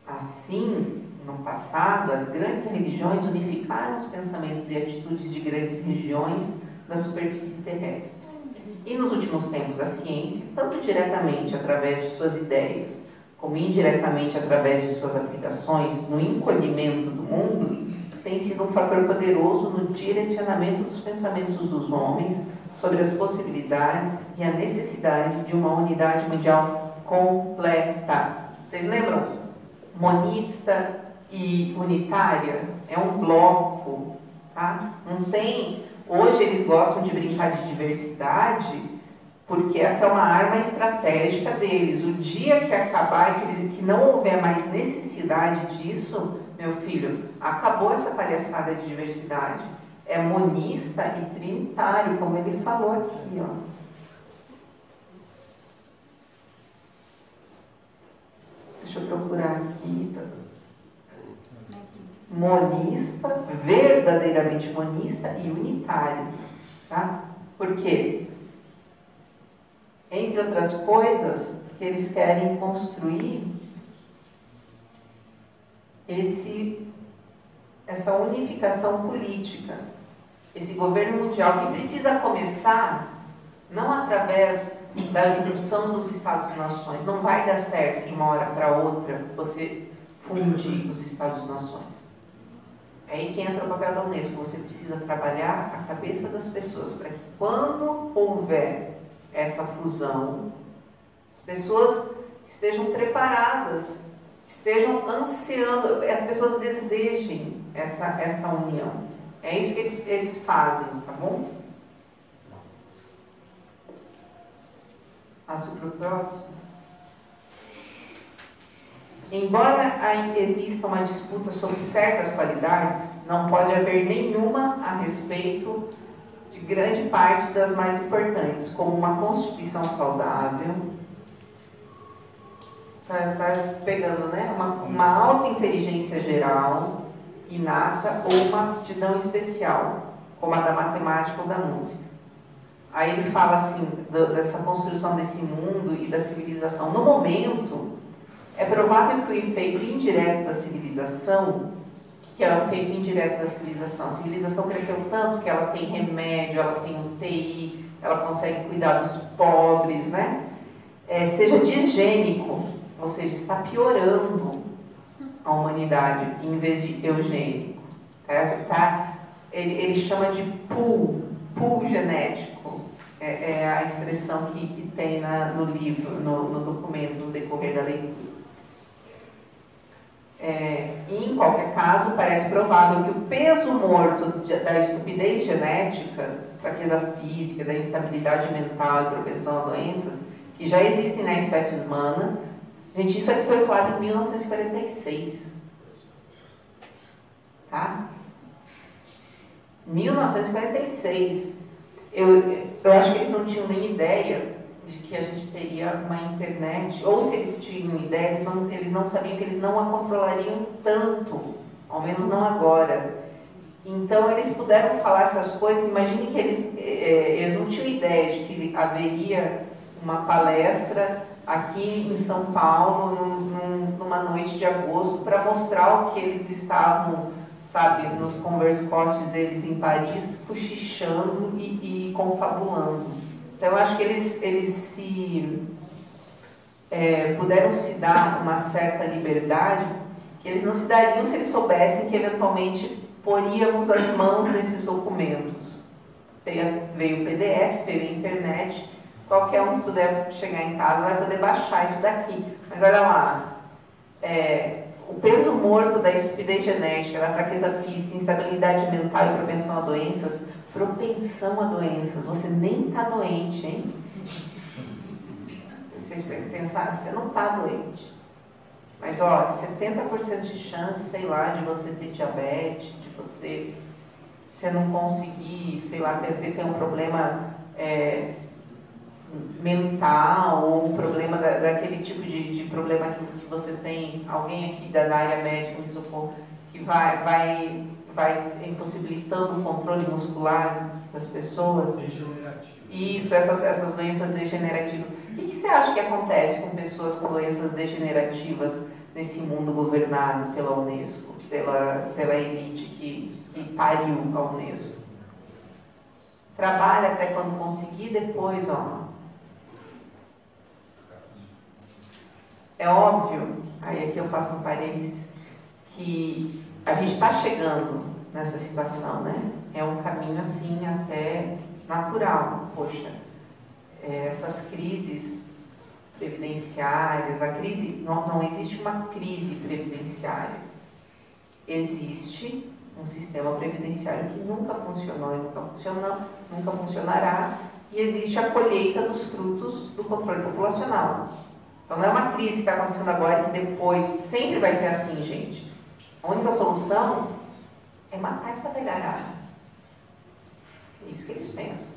Assim, no passado, as grandes religiões unificaram os pensamentos e atitudes de grandes regiões da superfície terrestre. E nos últimos tempos, a ciência, tanto diretamente através de suas ideias, como indiretamente através de suas aplicações no encolhimento do mundo, tem sido um fator poderoso no direcionamento dos pensamentos dos homens sobre as possibilidades e a necessidade de uma unidade mundial completa. Vocês lembram? Monista e unitária é um bloco, tá? Não tem... Hoje eles gostam de brincar de diversidade porque essa é uma arma estratégica deles. O dia que acabar, que não houver mais necessidade disso, meu filho, acabou essa palhaçada de diversidade. É monista e trinitário, como ele falou aqui, ó. Deixa eu procurar aqui. Monista, verdadeiramente monista e unitário. Tá? Por quê? Entre outras coisas, eles querem construir essa unificação política, esse governo mundial que precisa começar não através da junção dos Estados-nações. Não vai dar certo de uma hora para outra você fundir os Estados-nações. É aí que entra o papel da Unesco. Você precisa trabalhar a cabeça das pessoas para que quando houver essa fusão, as pessoas estejam preparadas, estejam ansiando, as pessoas desejem essa união. É isso que eles fazem, tá bom? Passo para o próximo. Embora exista uma disputa sobre certas qualidades, não pode haver nenhuma a respeito de grande parte das mais importantes, como uma constituição saudável, tá pegando, né? Uma alta inteligência geral, inata, ou uma aptidão especial, como a da matemática ou da música. Aí ele fala assim, dessa construção desse mundo e da civilização. No momento, é provável que o efeito indireto da civilização, o que é o efeito indireto da civilização? A civilização cresceu tanto que ela tem remédio, ela tem UTI, ela consegue cuidar dos pobres, né? Seja disgênico, ou seja, está piorando a humanidade em vez de eugênico. Ele chama de pool genético. É a expressão que tem no livro, no documento, no decorrer da leitura. Em qualquer caso, parece provável que o peso morto da estupidez genética, fraqueza física, da instabilidade mental e propensão a doenças, que já existem na espécie humana. Gente, isso aqui foi falado em 1946. Tá? 1946. Eu acho que eles não tinham nem ideia de que a gente teria uma internet, ou se eles tinham ideia, eles não sabiam que eles não a controlariam tanto, ao menos não agora. Então eles puderam falar essas coisas. Imagine que eles não tinham ideia de que haveria uma palestra aqui em São Paulo numa noite de agosto para mostrar o que eles estavam, sabe, nos converscotes deles em Paris, cochichando e confabulando. Então, eu acho que eles puderam se dar uma certa liberdade que eles não se dariam se eles soubessem que, eventualmente, poríamos as mãos nesses documentos. Veio o PDF, veio a internet, qualquer um que puder chegar em casa vai poder baixar isso daqui. Mas olha lá, o peso morto da estupidez genética, da fraqueza física, instabilidade mental e propensão a doenças. Propensão a doenças, você nem está doente, hein? eles pensaram, você não está doente. Mas, ó, 70% de chance, sei lá, de você ter diabetes, de você não conseguir, sei lá, ter um problema mental, ou um problema daquele tipo de problema que você tem, alguém aqui da área médica, me socorro, que vai impossibilitando o controle muscular das pessoas. Degenerativo. Isso, essas doenças degenerativas. O que você acha que acontece com pessoas com doenças degenerativas nesse mundo governado pela Unesco, pela elite que pariu a Unesco? Trabalha até quando conseguir, depois, ó. É óbvio, aí aqui eu faço um parênteses, que a gente está chegando nessa situação, né? É um caminho assim até natural. Poxa, essas crises previdenciárias, não existe uma crise previdenciária. Existe um sistema previdenciário que nunca funcionou e nunca funcionará, e existe a colheita dos frutos do controle populacional. Então não é uma crise que está acontecendo agora e que depois sempre vai ser assim, gente. A única solução é matar essa velharada. É isso que eles pensam.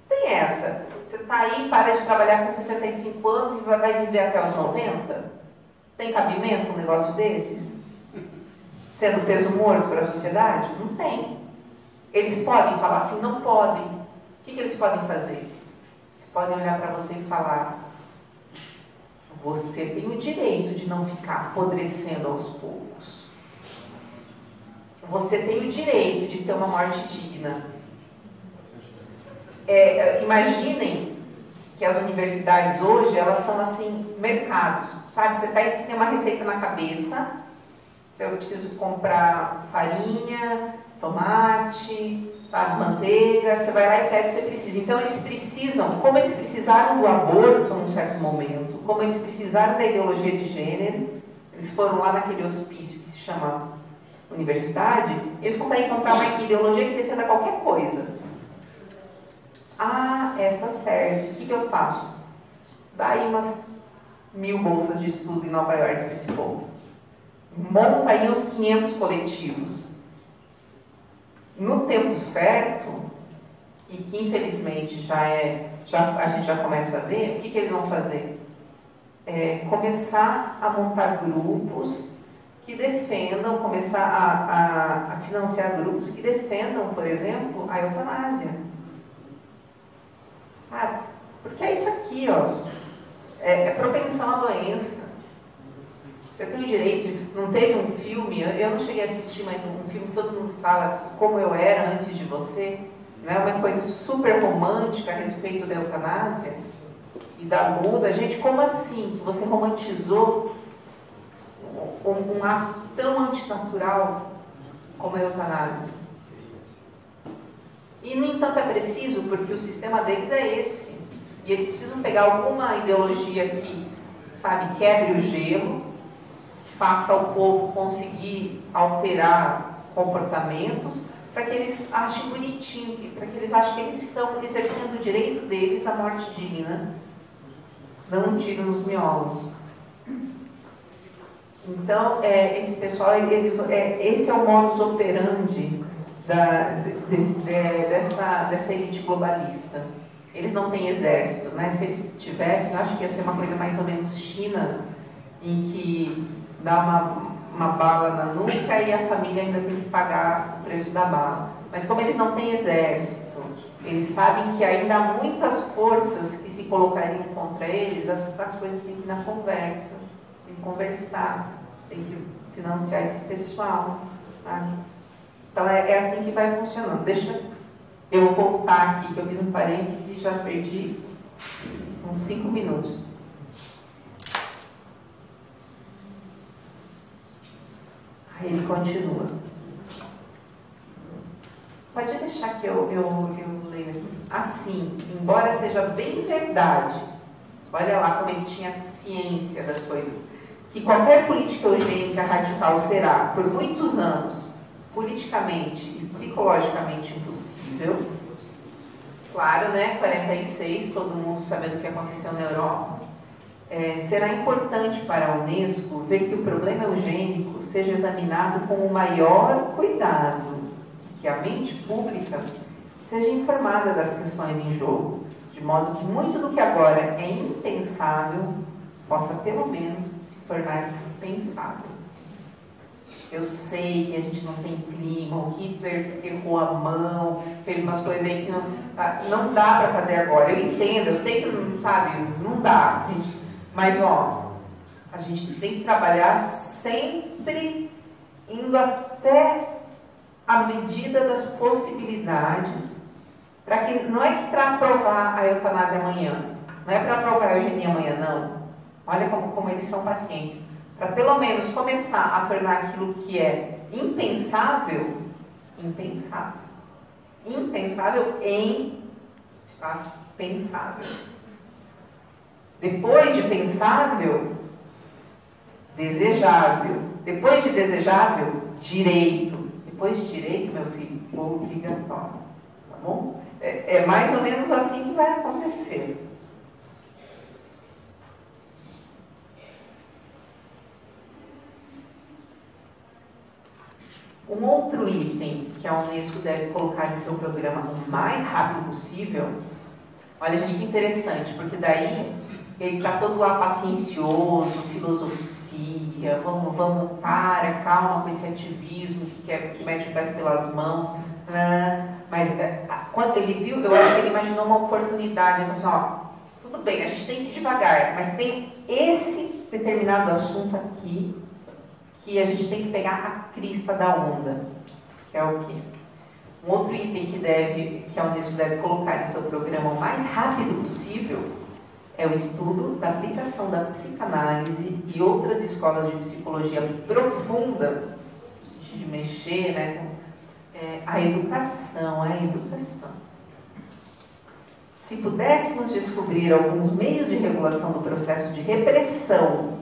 Tem essa. Você está aí, para de trabalhar com 65 anos e vai viver até os 90? Tem cabimento um negócio desses? Sendo peso morto para a sociedade? Não tem. Eles podem falar assim? Não podem. O que eles podem fazer? Eles podem olhar para você e falar: você tem o direito de não ficar apodrecendo aos poucos. Você tem o direito de ter uma morte digna. Imaginem que as universidades hoje, elas são assim, mercados, sabe? Você tem uma receita na cabeça, eu preciso comprar farinha, tomate, manteiga, você vai lá e pega o que você precisa. Então eles precisam, como eles precisaram do aborto num certo momento, como eles precisaram da ideologia de gênero, eles foram lá naquele hospício que se chama universidade, eles conseguem encontrar uma ideologia que defenda qualquer coisa. Ah, essa serve. O que eu faço? Dá aí umas 1000 bolsas de estudo em Nova York para esse povo. Monta aí uns 500 coletivos. No tempo certo, e que infelizmente a gente já começa a ver, o que eles vão fazer? Começar a montar grupos que defendam, começar a financiar grupos que defendam, por exemplo, a eutanásia. Porque é isso aqui, ó. É propensão à doença. Você tem o direito. Não teve um filme, eu não cheguei a assistir, mas um filme que todo mundo fala Como Eu Era Antes de Você, né? Uma coisa super romântica a respeito da eutanásia e da muda. Gente, como assim que você romantizou um ato tão antinatural como a eutanásia? E, no entanto, é preciso, porque o sistema deles é esse. E eles precisam pegar alguma ideologia que, sabe, quebre o gelo, que faça o povo conseguir alterar comportamentos, para que eles achem bonitinho, para que eles achem que eles estão exercendo o direito deles à morte digna. Não um tiro nos miolos. Então, esse pessoal, esse é o modus operandi dessa elite globalista. Eles não têm exército, né? Se eles tivessem, eu acho que ia ser uma coisa mais ou menos China, em que dá uma bala na nuca e a família ainda tem que pagar o preço da bala. Mas como eles não têm exército, eles sabem que ainda há muitas forças que se colocariam contra eles, as coisas têm que ir na conversa, tem que conversar, tem que financiar esse pessoal, tá? Então é assim que vai funcionando. Deixa eu voltar aqui, que eu fiz um parênteses e já perdi uns 5 minutos. Aí ele continua. Pode deixar que eu leio aqui. Assim, embora seja bem verdade, olha lá como ele tinha ciência das coisas, que qualquer política eugênica radical será, por muitos anos, politicamente e psicologicamente impossível. Claro, né? 46, todo mundo sabendo o que aconteceu na Europa. será importante para a Unesco ver que o problema eugênico seja examinado com o maior cuidado, que a mente pública seja informada das questões em jogo, de modo que muito do que agora é impensável possa pelo menos se tornar pensável. Eu sei que a gente não tem clima, o Hitler errou a mão, fez umas coisas aí que não dá para fazer agora. Eu entendo, eu sei que não, sabe, não dá, gente. Mas, ó, a gente tem que trabalhar sempre indo até a medida das possibilidades, para que, não é que para aprovar a eutanásia amanhã, não é para aprovar a eugenia amanhã, não. Olha como eles são pacientes. Para pelo menos começar a tornar aquilo que é impensável, impensável. Impensável em espaço pensável. Depois de pensável, desejável. Depois de desejável, direito. Depois de direito, meu filho, obrigatório. Tá bom? É mais ou menos assim que vai acontecer. Um outro item que a Unesco deve colocar em seu programa o mais rápido possível, olha, gente, que interessante, porque daí ele está todo lá paciencioso, filosofia, vamos, calma com esse ativismo que mete os pés pelas mãos, mas quando ele viu, eu acho que ele imaginou uma oportunidade, ele falou assim, ó, tudo bem, a gente tem que ir devagar, mas tem esse determinado assunto aqui, que a gente tem que pegar a crista da onda, que é o quê? Um outro item que a Unesco deve colocar em seu programa o mais rápido possível é o estudo da aplicação da psicanálise e outras escolas de psicologia profunda, no sentido de mexer, né, com a educação. Se pudéssemos descobrir alguns meios de regulação do processo de repressão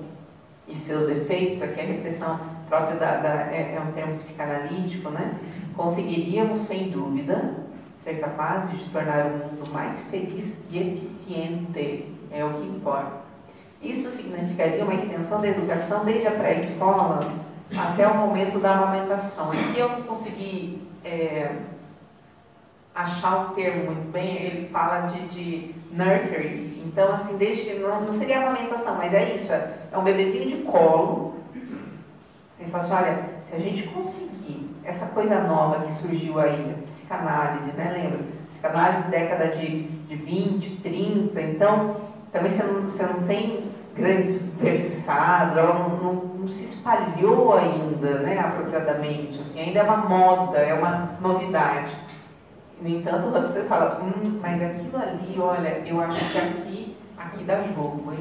e seus efeitos, aqui a repressão própria é um termo psicanalítico, né? Conseguiríamos, sem dúvida, ser capazes de tornar o mundo mais feliz e eficiente, é o que importa. Isso significaria uma extensão da educação desde a pré-escola até o momento da amamentação. Aqui eu não consegui achar o termo muito bem, ele fala de nursery. Então, assim, desde que não seria amamentação, mas é isso, é um bebezinho de colo. Ele fala assim, olha, se a gente conseguir essa coisa nova que surgiu aí, a psicanálise, né, lembra? Psicanálise década de 20, 30, então, também você não tem grandes versados, ela não se espalhou ainda, né, apropriadamente, assim, ainda é uma moda, é uma novidade. No entanto, você fala, mas aquilo ali, olha, eu acho que aqui dá jogo. Hein?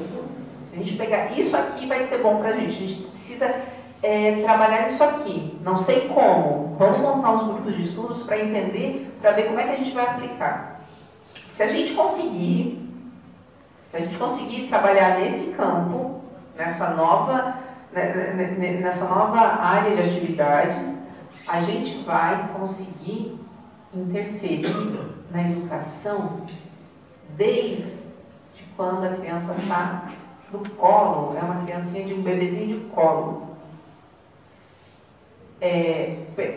Se a gente pegar isso aqui, vai ser bom pra gente. A gente precisa trabalhar nisso aqui. Não sei como. Vamos montar uns grupos de estudos para entender, para ver como é que a gente vai aplicar. Se a gente conseguir trabalhar nesse campo, nessa nova área de atividades, a gente vai conseguir interferir na educação desde quando a criança está no colo, é uma criancinha de um bebezinho de colo.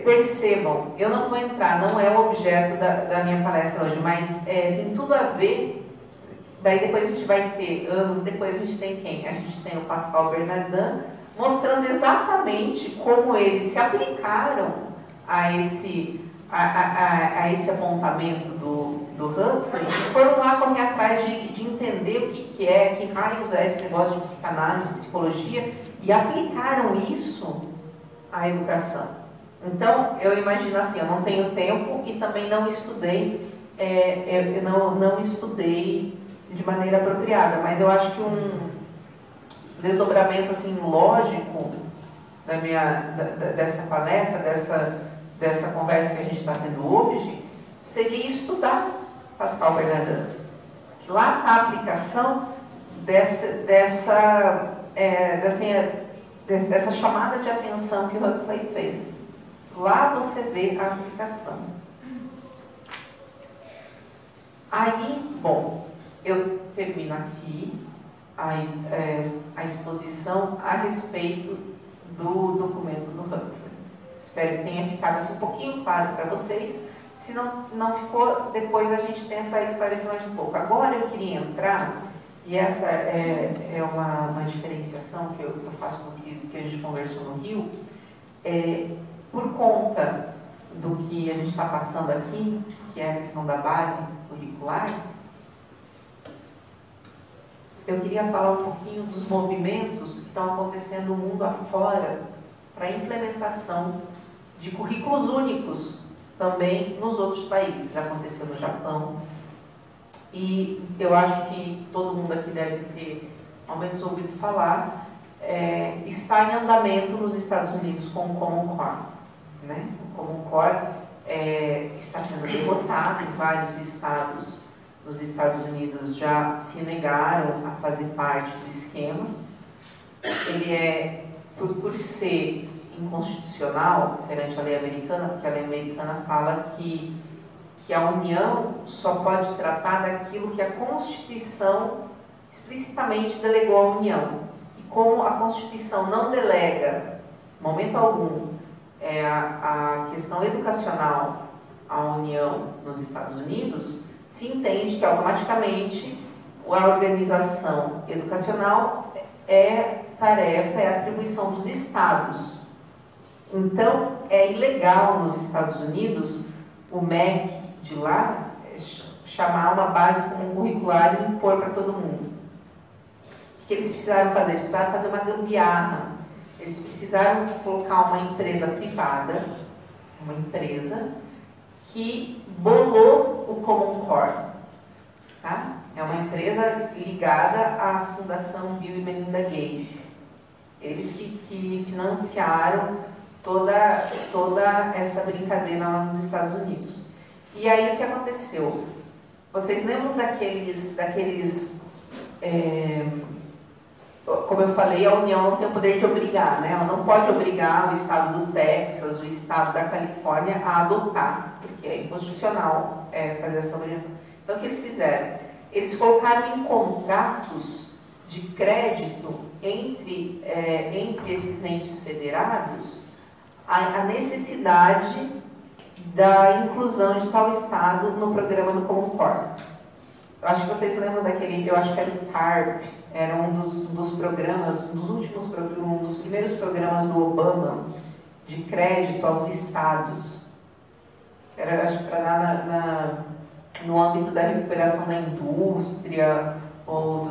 Percebam, eu não vou entrar, não é o objeto da minha palestra hoje, mas tem tudo a ver. Daí depois a gente vai ter, anos depois a gente tem quem? A gente tem o Pascal Bernardin, mostrando exatamente como eles se aplicaram a esse apontamento do Huxley, foram lá correr atrás de entender o que raios é esse negócio de psicanálise, de psicologia, e aplicaram isso à educação. Então, eu imagino assim, eu não tenho tempo e também não estudei, não estudei de maneira apropriada, mas eu acho que um desdobramento assim, lógico dessa palestra, dessa conversa que a gente está tendo hoje, seria estudar Pascal Bernardin. Lá está a aplicação dessa chamada de atenção que o Huxley fez. Lá você vê a aplicação. Aí, bom, eu termino aqui a exposição a respeito do documento do Huxley. Espero que tenha ficado assim um pouquinho claro para vocês. Se não ficou, depois a gente tenta esclarecer mais um pouco. Agora eu queria entrar, e essa é uma diferenciação que eu faço com o que a gente conversou no Rio, por conta do que a gente está passando aqui, que é a questão da base curricular, eu queria falar um pouquinho dos movimentos que estão acontecendo no mundo afora para a implementação de currículos únicos também nos outros países. Aconteceu no Japão e eu acho que todo mundo aqui deve ter ao menos ouvido falar, está em andamento nos Estados Unidos com o Common Core, né? O Common Core está sendo derrotado em vários estados nos Estados Unidos, já se negaram a fazer parte do esquema. Ele por ser inconstitucional perante a lei americana, porque a lei americana fala que a União só pode tratar daquilo que a Constituição explicitamente delegou à União. E como a Constituição não delega, em momento algum, a questão educacional à União nos Estados Unidos, se entende que automaticamente a organização educacional é atribuição dos estados. Então, é ilegal nos Estados Unidos o MEC de lá chamar uma base comum curricular e impor para todo mundo. O que eles precisaram fazer? Eles precisaram fazer uma gambiarra. Eles precisaram colocar uma empresa privada, uma empresa que bolou o Common Core. Tá? É uma empresa ligada à Fundação Bill e Melinda Gates. Eles que financiaram toda essa brincadeira lá nos Estados Unidos. E aí o que aconteceu? Vocês lembram daqueles como eu falei, a União não tem o poder de obrigar, né? Ela não pode obrigar o estado do Texas, o estado da Califórnia a adotar, porque é inconstitucional fazer essa obrigação. Então o que eles fizeram? Eles colocaram em contratos de crédito entre esses entes federados a necessidade da inclusão de tal estado no programa do Common Core. Eu acho que vocês lembram daquele, eu acho que era o TARP, era um dos programas, um dos primeiros programas do Obama de crédito aos estados. Era, acho que para dar no âmbito da recuperação da indústria ou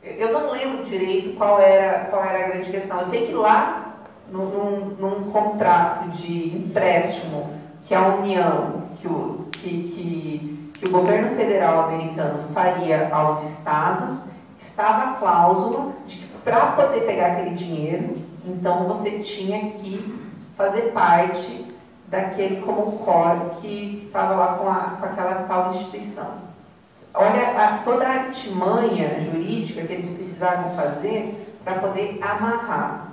eu não lembro direito qual era a grande questão. Eu sei que lá, num contrato de empréstimo que a União, que o governo federal americano faria aos estados, estava a cláusula de que para poder pegar aquele dinheiro, então você tinha que fazer parte daquele Common Core que estava lá com aquela tal instituição. Olha toda a artimanha jurídica que eles precisavam fazer para poder amarrar.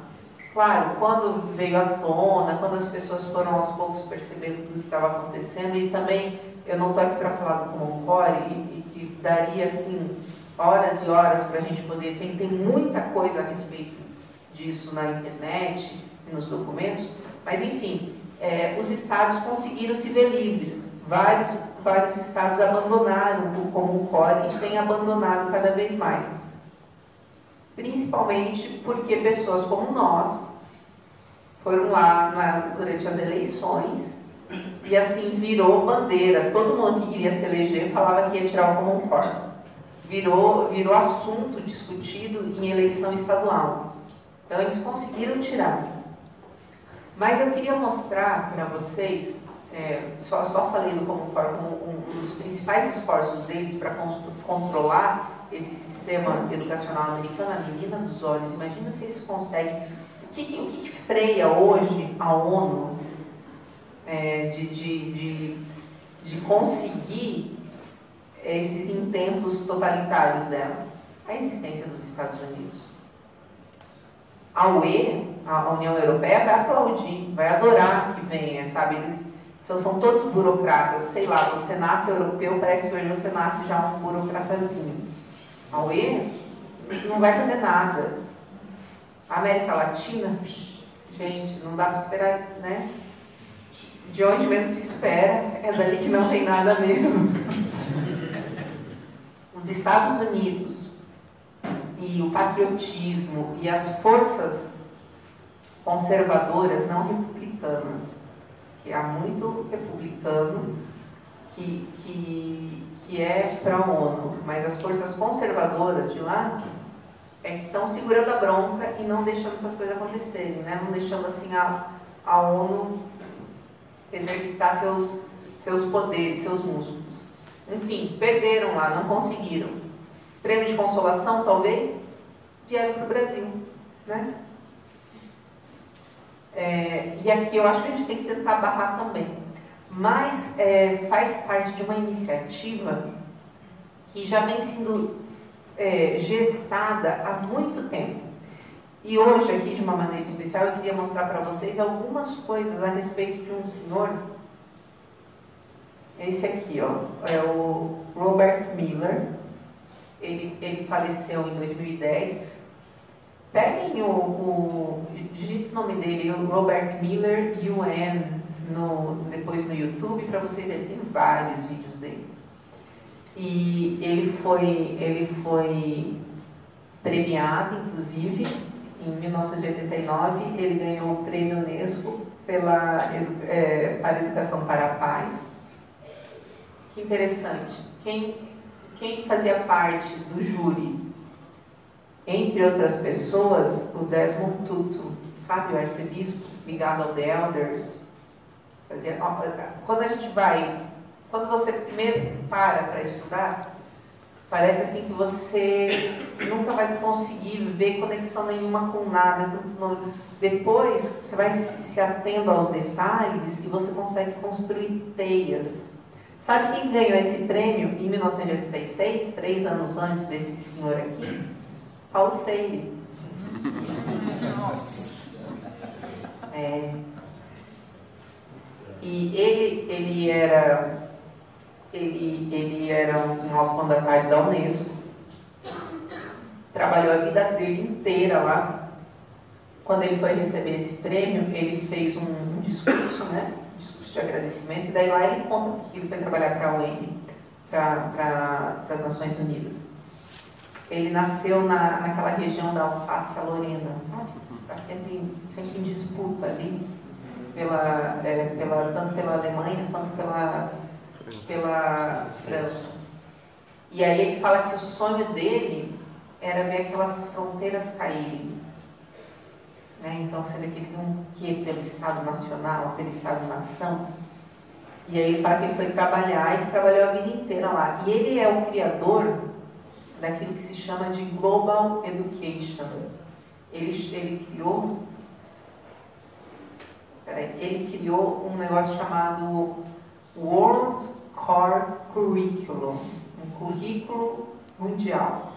Claro, quando veio à tona, quando as pessoas foram aos poucos percebendo tudo que estava acontecendo, e também eu não estou aqui para falar do Common Core, e que daria assim horas e horas para a gente poder, tem muita coisa a respeito disso na internet e nos documentos, mas enfim, os estados conseguiram se ver livres. Vários estados abandonaram o Common Core e têm abandonado cada vez mais. Principalmente porque pessoas como nós foram lá durante as eleições e assim virou bandeira. Todo mundo que queria se eleger falava que ia tirar o Common Core. Virou assunto discutido em eleição estadual. Então eles conseguiram tirar. Mas eu queria mostrar para vocês, só falei do Common Core como um dos principais esforços deles para controlar esse sistema educacional americano, a menina dos olhos. Imagina se eles conseguem. O que freia hoje a ONU de conseguir esses intentos totalitários dela? A existência dos Estados Unidos. A UE, a União Europeia, vai aplaudir, vai adorar que venha, sabe? Eles são todos burocratas. Sei lá, você nasce europeu, parece que hoje você nasce já um burocratazinho. A UE não vai fazer nada. A América Latina, gente, não dá para esperar, né? De onde menos se espera, é dali que não tem nada mesmo. Os Estados Unidos e o patriotismo e as forças conservadoras, não republicanas, que há muito republicano que é para a ONU, mas as forças conservadoras de lá é que estão segurando a bronca e não deixando essas coisas acontecerem, né? Não deixando assim a ONU exercitar seus poderes, seus músculos. Enfim, perderam lá, não conseguiram. Prêmio de consolação, talvez, vieram para o Brasil, né? E aqui eu acho que a gente tem que tentar barrar também. Mas faz parte de uma iniciativa que já vem sendo gestada há muito tempo. E hoje, aqui, de uma maneira especial, eu queria mostrar para vocês algumas coisas a respeito de um senhor. Esse aqui, ó, é o Robert Miller. Ele faleceu em 2010. Peguem digite o nome dele, o Robert Miller, UN, depois no YouTube, para vocês verem, tem vários vídeos dele. E ele foi premiado, inclusive, em 1989, ele ganhou o prêmio Unesco para Educação para a Paz. Que interessante. Quem fazia parte do júri, entre outras pessoas, o Desmond Tutu, sabe, o arcebispo ligado ao The Elders. Quando você primeiro para estudar, parece assim que você nunca vai conseguir ver conexão nenhuma com nada. Depois, você vai se atendo aos detalhes e você consegue construir teias. Sabe quem ganhou esse prêmio em 1986, 3 anos antes desse senhor aqui? Paulo Freire. E ele era um alto mandatário da Unesco, trabalhou a vida dele inteira lá. Quando ele foi receber esse prêmio, ele fez um discurso, né? Um discurso de agradecimento, e daí lá ele conta que ele foi trabalhar para a ONU, para as Nações Unidas. Ele nasceu naquela região da Alsácia-Lorena, sabe? Está sempre em disputa ali, tanto pela Alemanha quanto pela França. E aí ele fala que o sonho dele era ver aquelas fronteiras caírem. Né? Então você vê que ele não quer pelo Estado Nacional, pelo Estado-nação. E aí ele fala que ele foi trabalhar e que trabalhou a vida inteira lá. E ele é o criador daquilo que se chama de Global Education. Ele criou um negócio chamado World Core Curriculum, um currículo mundial.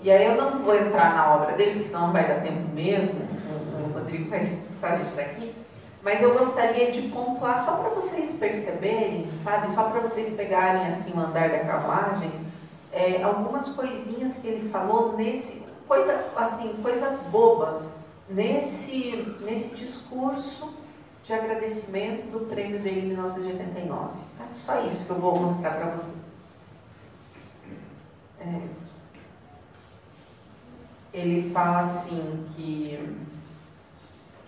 E aí eu não vou entrar na obra dele, porque senão não vai dar tempo mesmo, o Rodrigo vai expulsar a gente daqui, mas eu gostaria de pontuar só para vocês perceberem, sabe, só para vocês pegarem assim o andar da carruagem, algumas coisinhas que ele falou coisa boba, nesse discurso de agradecimento do prêmio dele em 1989. É só isso que eu vou mostrar para vocês. Ele fala assim que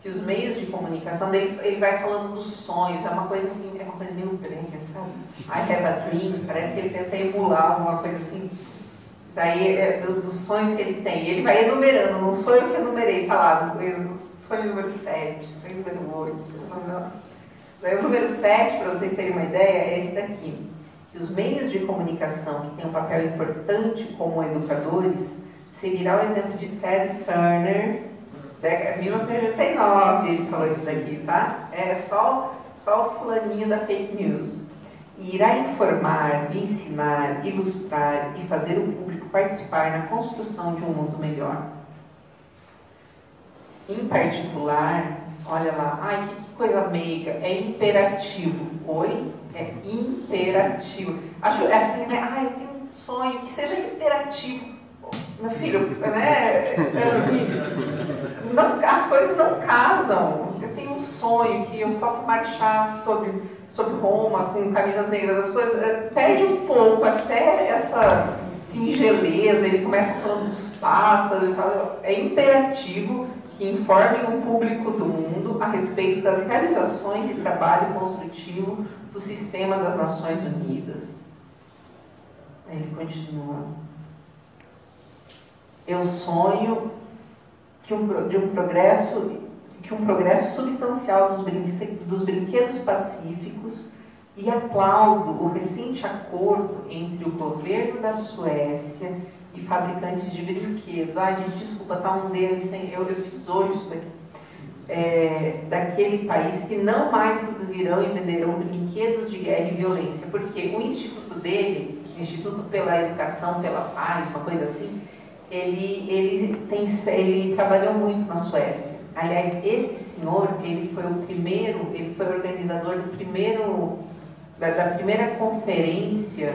os meios de comunicação, ele vai falando dos sonhos, é uma coisa assim, é uma coisa meio brega, sabe? I have a dream, parece que ele tenta emular alguma coisa assim. Daí, dos sonhos que ele tem. Ele vai enumerando, no sonho que eu enumerei, falava, sonho número 7, sonho número 8, sonho número 9. Daí o número 7, para vocês terem uma ideia, é esse daqui. Que os meios de comunicação que têm um papel importante como educadores seguirá o exemplo de Ted Turner, de 1989, ele falou isso daqui, tá? É só o fulaninho da fake news. E irá informar, ensinar, ilustrar e fazer o público participar na construção de um mundo melhor. Em particular, olha lá, ai, que coisa meiga, é imperativo. Oi? É imperativo. Acho assim, né? Ai, eu tenho um sonho que seja imperativo. Meu filho, né? Assim, não, as coisas não casam. Eu tenho um sonho que eu possa marchar sobre Roma com camisas negras. As coisas perde um pouco até essa singeleza. Ele começa falando dos pássaros. É imperativo que informem o público do mundo a respeito das realizações e trabalho construtivo do sistema das Nações Unidas. Aí ele continua. Eu sonho que um progresso substancial dos brinquedos pacíficos e aplaudo o recente acordo entre o governo da Suécia e fabricantes de brinquedos. Ai, gente, desculpa, tá um deles, eu fiz hoje isso daqui. Daquele país que não mais produzirão e venderão brinquedos de guerra e violência, porque o instituto dele, Instituto pela Educação, pela Paz, uma coisa assim, ele trabalhou muito na Suécia. Aliás, esse senhor, ele foi organizador da primeira conferência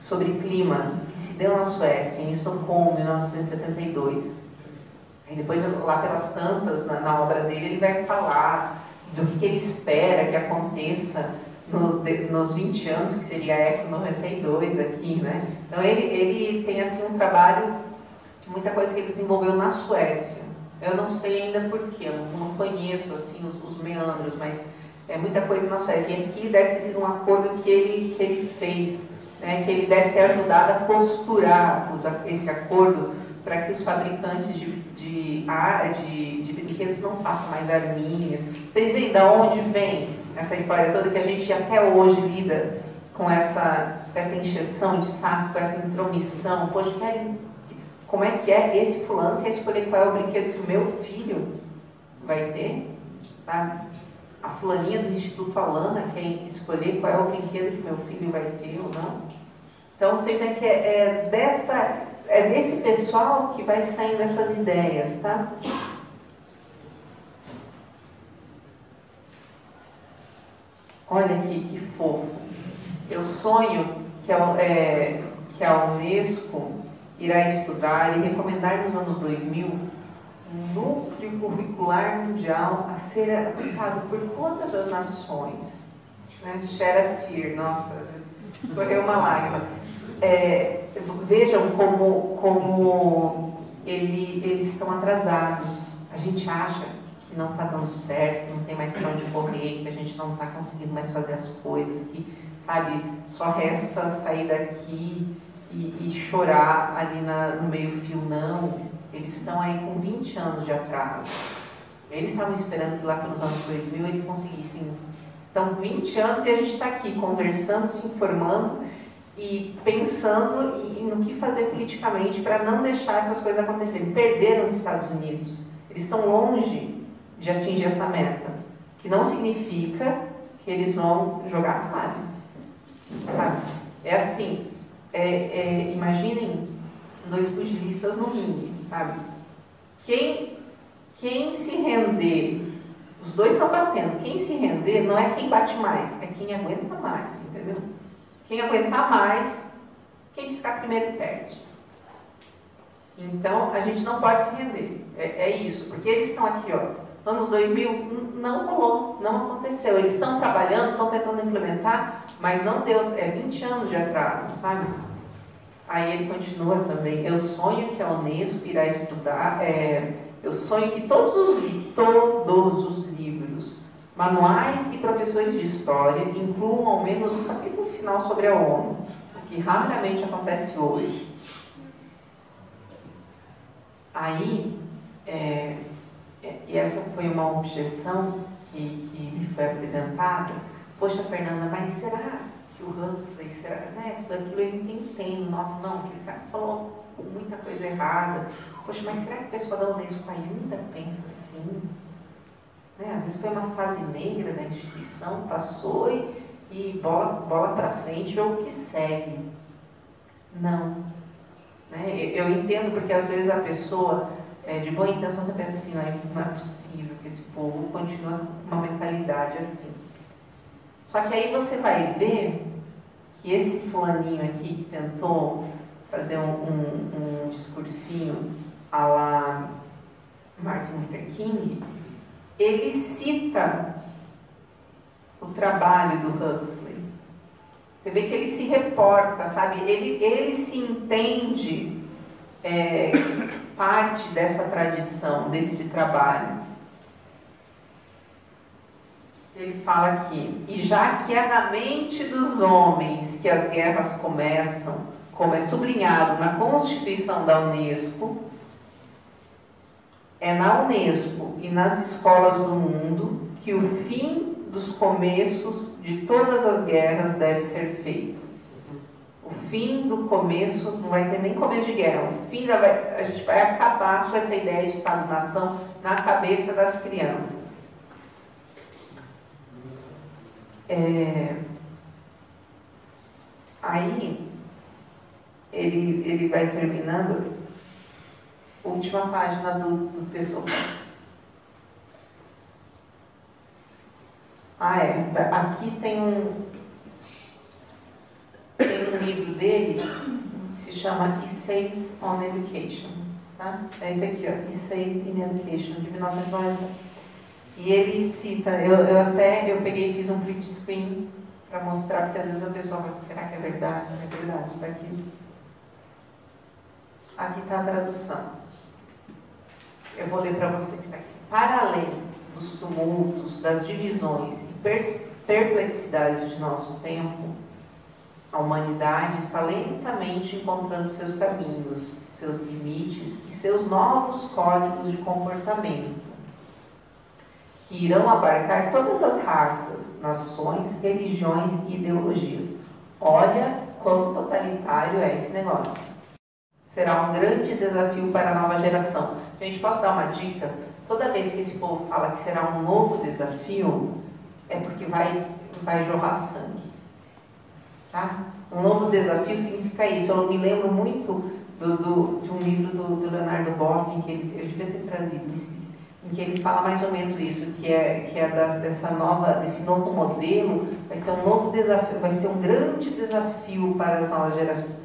sobre clima que se deu na Suécia, em Estocolmo, em 1972. Aí depois, lá pelas tantas, na obra dele, ele vai falar do que ele espera que aconteça nos 20 anos, que seria a Expo 92 aqui, né? Então ele tem assim um trabalho, muita coisa que ele desenvolveu na Suécia. Eu não sei ainda porquê, eu não conheço assim os meandros, mas é muita coisa na Suécia. E aqui deve ter sido um acordo que ele fez, né? Que ele deve ter ajudado a costurar esse acordo para que os fabricantes de brinquedos não façam mais arminhas. Vocês veem de onde vem essa história toda que a gente até hoje lida com essa encheção de saco, com essa intromissão? Poxa, como é que é? Esse fulano quer escolher qual é o brinquedo que o meu filho vai ter? Tá? A fulaninha do Instituto Alana quer escolher qual é o brinquedo que meu filho vai ter ou não? Então, vocês veem que é desse pessoal que vai saindo essas ideias, tá? Olha aqui, que fofo. Eu sonho que a Unesco irá estudar e recomendar nos anos 2000 um núcleo curricular mundial a ser aplicado por todas as nações. Né? Shed a tear, nossa, escorreu uma lágrima. Vejam como eles estão atrasados. A gente acha que não está dando certo, que não tem mais para onde correr, que a gente não está conseguindo mais fazer as coisas, que, sabe, só resta sair daqui e chorar ali no meio-fio. Não, eles estão aí com 20 anos de atraso. Eles estavam esperando que lá pelos anos 2000 eles conseguissem. Então, 20 anos e a gente está aqui conversando, se informando e pensando no que fazer politicamente para não deixar essas coisas acontecerem. Perderam os Estados Unidos. Eles estão longe de atingir essa meta, que não significa que eles vão jogar a toalha. Tá? É assim, imaginem 2 pugilistas no ringue, sabe? Quem se render, os 2 estão batendo, quem se render não é quem bate mais, é quem aguenta mais, entendeu? Quem aguentar mais, quem ficar primeiro perde. Então, a gente não pode se render, é isso, porque eles estão aqui, ó, anos 2000, não rolou, não aconteceu. Eles estão trabalhando, estão tentando implementar, mas não deu, 20 anos de atraso, sabe? Aí ele continua também, eu sonho que a Unesco irá estudar, eu sonho que todos os livros, manuais e professores de história incluam ao menos um capítulo final sobre a ONU, o que raramente acontece hoje. Aí, e essa foi uma objeção que me foi apresentada. Poxa, Fernanda, mas será que o Huxley, tudo aquilo ele entende? Nossa, não, aquele cara falou muita coisa errada. Poxa, mas será que o pessoal da Unesco ainda pensa assim? Né? Às vezes foi uma fase negra da instituição, passou e bola para frente ou que segue. Não. Né? Eu entendo porque às vezes a pessoa, de boa intenção, você pensa assim, não é possível que esse povo continue com uma mentalidade assim. Só que aí você vai ver que esse fulaninho aqui que tentou fazer um discursinho à la Martin Luther King, ele cita o trabalho do Huxley. Você vê que ele se reporta, sabe? Ele se entende parte dessa tradição, desse trabalho. Ele fala aqui: e já que é na mente dos homens que as guerras começam, como é sublinhado na Constituição da Unesco, é na Unesco e nas escolas do mundo que o fim dos começos de todas as guerras deve ser feito. O fim do começo, não vai ter nem começo de guerra, o fim a gente vai acabar com essa ideia de Estado-nação na cabeça das crianças. Aí, ele vai terminando, última página do pessoal. Aqui tem um livro dele, se chama Essays on Education. Tá? É esse aqui, ó, Essays in Education, de 1990. E ele cita, eu peguei e fiz um print screen para mostrar, porque às vezes a pessoa fala, será que é verdade? Não é verdade, está aqui. Aqui está a tradução. Eu vou ler para vocês, está aqui. Para além dos tumultos, das divisões e perplexidades de nosso tempo, a humanidade está lentamente encontrando seus caminhos, seus limites e seus novos códigos de comportamento, que irão abarcar todas as raças, nações, religiões e ideologias. Olha quão totalitário é esse negócio. Será um grande desafio para a nova geração. Gente, posso dar uma dica? Toda vez que esse povo fala que será um novo desafio, é porque vai jorrar sangue. Tá? Um novo desafio significa isso. Eu me lembro muito de um livro do Leonardo Boff, em que eu devia ter trazido, esqueci, em que ele fala mais ou menos isso, que é desse novo modelo, vai ser um novo desafio, vai ser um grande desafio para as novas gerações.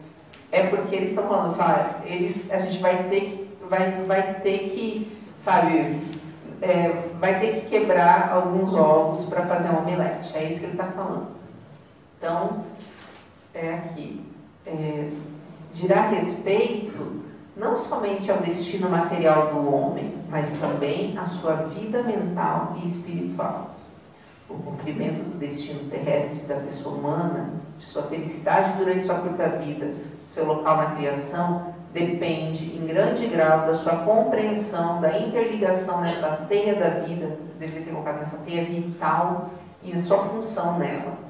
É porque eles estão falando assim, a gente vai ter que, sabe, vai ter que quebrar alguns ovos para fazer um omelete. É isso que ele está falando. Então, aqui, dirá respeito não somente ao destino material do homem, mas também à sua vida mental e espiritual. O cumprimento do destino terrestre da pessoa humana, de sua felicidade durante sua curta vida, seu local na criação, depende em grande grau da sua compreensão da interligação nessa teia da vida, deveria ter colocado nessa teia vital, e a sua função nela.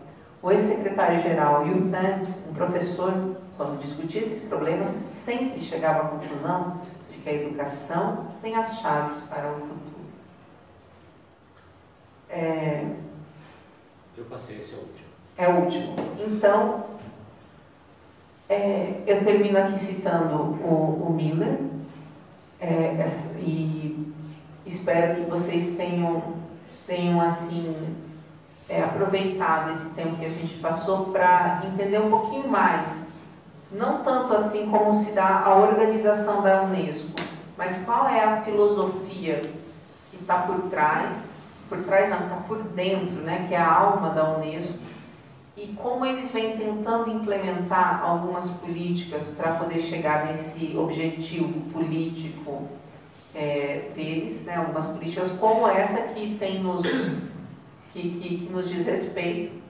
O ex-secretário-geral Hugh Grant, um professor, quando discutia esses problemas, sempre chegava à conclusão de que a educação tem as chaves para o futuro. Eu passei, esse é o último. É o último. Então, eu termino aqui citando o Miller, e espero que vocês tenham assim, aproveitado esse tempo que a gente passou para entender um pouquinho mais, não tanto assim como se dá a organização da Unesco, mas qual é a filosofia que está por trás não, está por dentro, né, que é a alma da Unesco, e como eles vêm tentando implementar algumas políticas para poder chegar nesse objetivo político deles, né, algumas políticas como essa que nos diz respeito,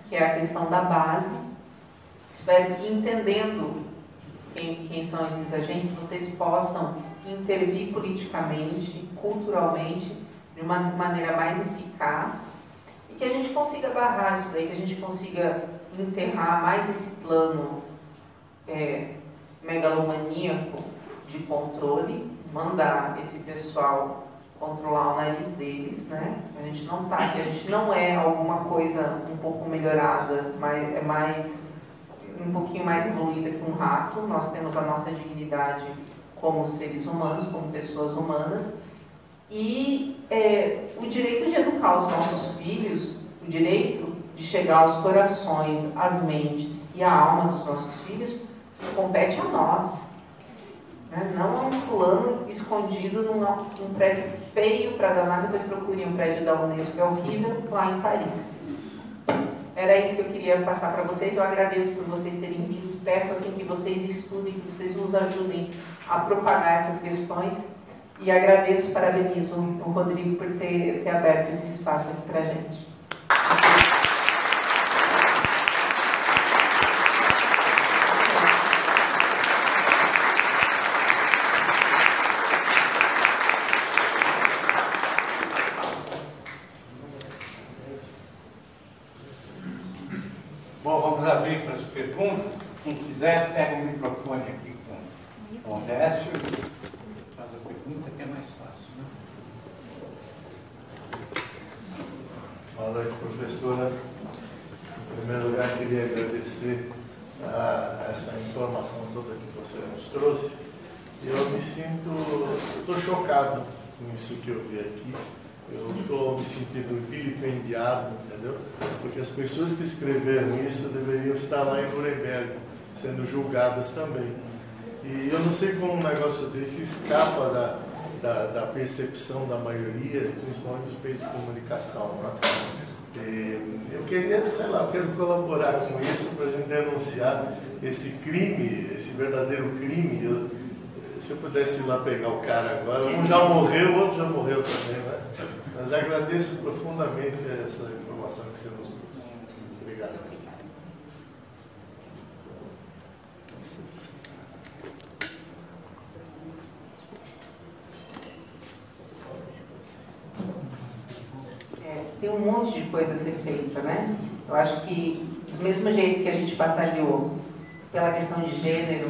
que é a questão da base. Espero que, entendendo quem são esses agentes, vocês possam intervir politicamente, culturalmente, de uma maneira mais eficaz, e que a gente consiga barrar isso daí, que a gente consiga enterrar mais esse plano megalomaníaco de controle, mandar esse pessoal controlar o nariz deles, né? A gente não é alguma coisa um pouco melhorada, mas é mais um pouquinho mais evoluída que um rato. Nós temos a nossa dignidade como seres humanos, como pessoas humanas, e o direito de educar os nossos filhos, o direito de chegar aos corações, às mentes e à alma dos nossos filhos, compete a nós. Né? Não a um fulano escondido num prédio feio para danar, depois procure um prédio da Unesco, que é horrível, lá em Paris. Era isso que eu queria passar para vocês. Eu agradeço por vocês terem vindo. Peço assim que vocês estudem, que vocês nos ajudem a propagar essas questões. E agradeço, parabenizo o Rodrigo por ter aberto esse espaço aqui para a gente. Bom, vamos abrir para as perguntas. Quem quiser, pega o microfone aqui com o Décio e faz a pergunta, que é mais fácil, né? Boa noite, professora. Em primeiro lugar, queria agradecer essa informação toda que você nos trouxe. Eu estou chocado com isso que eu vi aqui. Eu estou me sentindo vilipendiado, entendeu? Porque as pessoas que escreveram isso deveriam estar lá em Nuremberg, sendo julgadas também. E eu não sei como um negócio desse escapa da percepção da maioria, principalmente dos meios de comunicação. Né? Eu queria, sei lá, eu quero colaborar com isso para a gente denunciar esse crime, esse verdadeiro crime. Se eu pudesse ir lá pegar o cara agora, um já morreu, o outro já morreu também, né? Mas agradeço profundamente essa informação que você nos trouxe. Obrigado. Tem um monte de coisa a ser feita, né? Eu acho que, do mesmo jeito que a gente batalhou pela questão de gênero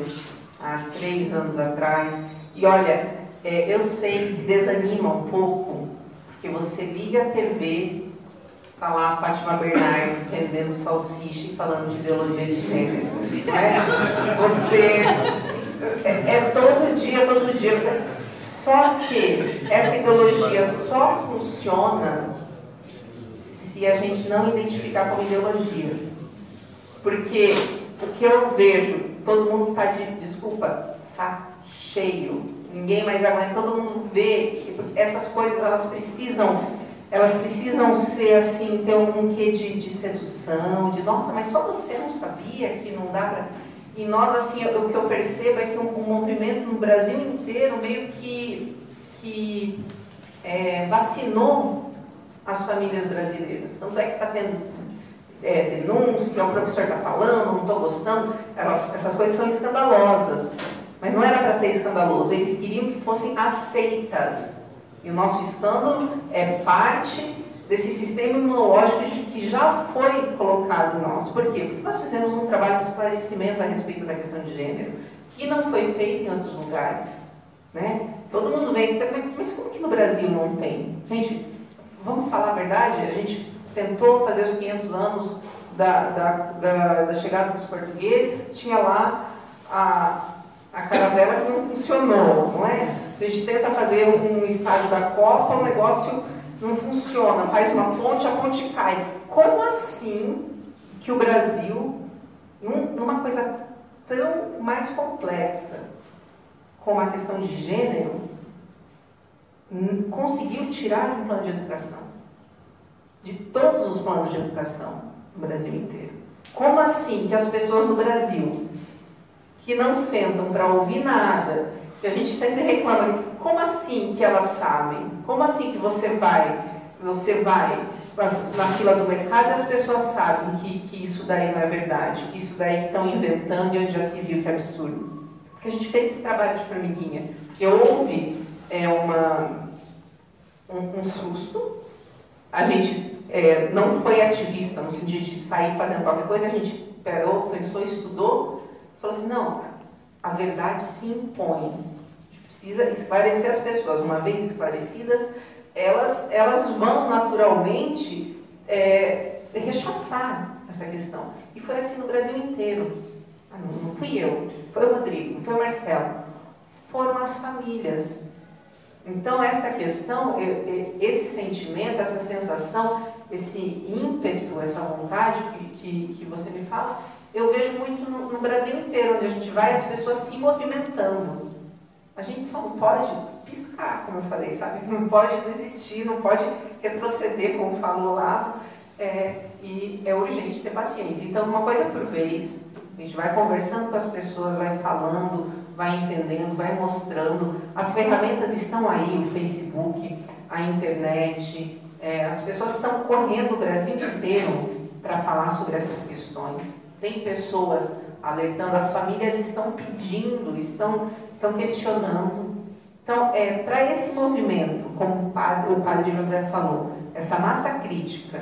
há 3 anos atrás, e olha, eu sei que desanima um pouco, porque você liga a TV, está lá a Fátima Bernardes vendendo salsicha e falando de ideologia de gênero. Né? Você... todo dia. Só que essa ideologia só funciona se a gente não identificar como ideologia. Porque o que eu vejo, todo mundo está desculpa, saco cheio. Ninguém mais aguenta, todo mundo vê que essas coisas elas precisam ser assim, ter um quê de sedução, de nossa, mas só você não sabia que não dá para. E nós, assim, o que eu percebo é que o movimento no Brasil inteiro meio que vacinou as famílias brasileiras. Tanto é que está tendo denúncia, o professor está falando, não estou gostando, essas coisas são escandalosas. Mas não era para ser escandaloso, eles queriam que fossem aceitas. E o nosso escândalo é parte desse sistema imunológico que já foi colocado em nós. Por quê? Porque nós fizemos um trabalho de esclarecimento a respeito da questão de gênero, que não foi feito em outros lugares. Né? Todo mundo vem dizer, mas como que no Brasil não tem? Gente, vamos falar a verdade? A gente tentou fazer os 500 anos da chegada dos portugueses, tinha lá a caravela que não funcionou, não é? A gente tenta fazer um estádio da Copa, o negócio não funciona, faz uma ponte, a ponte cai. Como assim que o Brasil, numa coisa tão mais complexa como a questão de gênero, conseguiu tirar de um plano de educação? De todos os planos de educação no Brasil inteiro. Como assim que as pessoas no Brasil que não sentam para ouvir nada, que a gente sempre reclama, como assim que elas sabem? Como assim que você vai na fila do mercado e as pessoas sabem que isso daí não é verdade, que isso daí que estão inventando e onde já se viu que é absurdo? Porque a gente fez esse trabalho de formiguinha. Houve um susto, a gente não foi ativista no sentido de sair fazendo qualquer coisa, a gente pensou, estudou, falou assim, não, a verdade se impõe. A gente precisa esclarecer as pessoas. Uma vez esclarecidas, elas vão naturalmente rechaçar essa questão. E foi assim no Brasil inteiro. Não fui eu, foi o Rodrigo, foi o Marcelo. Foram as famílias. Então, essa questão, esse sentimento, essa sensação, esse ímpeto, essa vontade que você me fala, eu vejo muito no Brasil inteiro, onde a gente vai, as pessoas se movimentando. A gente só não pode piscar, como eu falei, sabe? Não pode desistir, não pode retroceder, como falou lá, e é urgente ter paciência. Então, uma coisa por vez, a gente vai conversando com as pessoas, vai falando, vai entendendo, vai mostrando. As ferramentas estão aí, o Facebook, a internet, as pessoas estão correndo o Brasil inteiro para falar sobre essas questões. Tem pessoas alertando, as famílias estão pedindo, estão questionando. Então, para esse movimento, como o padre José falou, essa massa crítica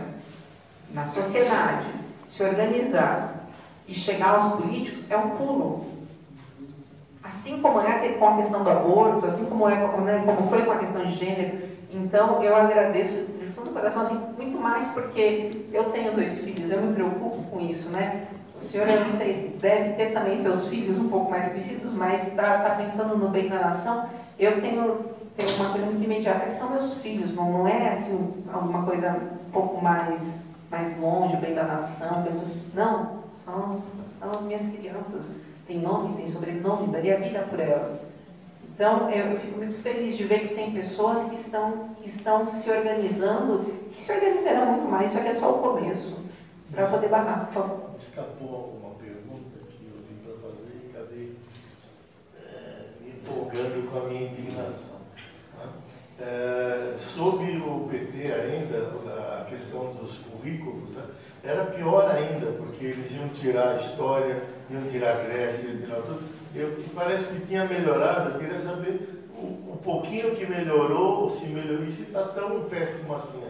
na sociedade, se organizar e chegar aos políticos, é um pulo. Assim como é com a questão do aborto, assim como foi com a questão de gênero. Então, eu agradeço de fundo do coração, assim, muito mais porque eu tenho 2 filhos, eu me preocupo com isso, né? O senhor, eu não sei, deve ter também seus filhos um pouco mais crescidos, mas está pensando no bem da nação. Eu tenho uma coisa muito imediata, que são meus filhos, não é assim, alguma coisa um pouco mais longe, bem da nação. Não, são as minhas crianças. Tem nome, tem sobrenome, daria vida por elas. Então, eu fico muito feliz de ver que tem pessoas que estão se organizando, que se organizarão muito mais, isso aqui é só o começo. Para poder barrar, por favor. Escapou alguma pergunta que eu vim para fazer e acabei me empolgando com a minha indignação. Né? Sobre o PT ainda, a questão dos currículos, né? Era pior ainda, porque eles iam tirar a história, iam tirar a Grécia, iam tirar tudo. Parece que tinha melhorado, eu queria saber o pouquinho que melhorou, se melhorou, e se está tão péssimo assim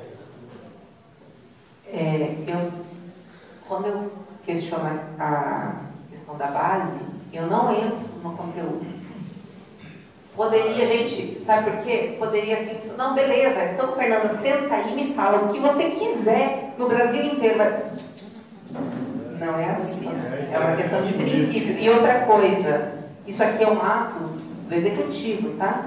ainda. Quando eu questiono a questão da base, eu não entro no conteúdo. Poderia, gente, sabe por quê? Poderia assim, não, beleza, então Fernanda, senta aí e me fala o que você quiser no Brasil inteiro. Não é assim, é uma questão de princípio. E outra coisa, isso aqui é um ato do executivo, tá?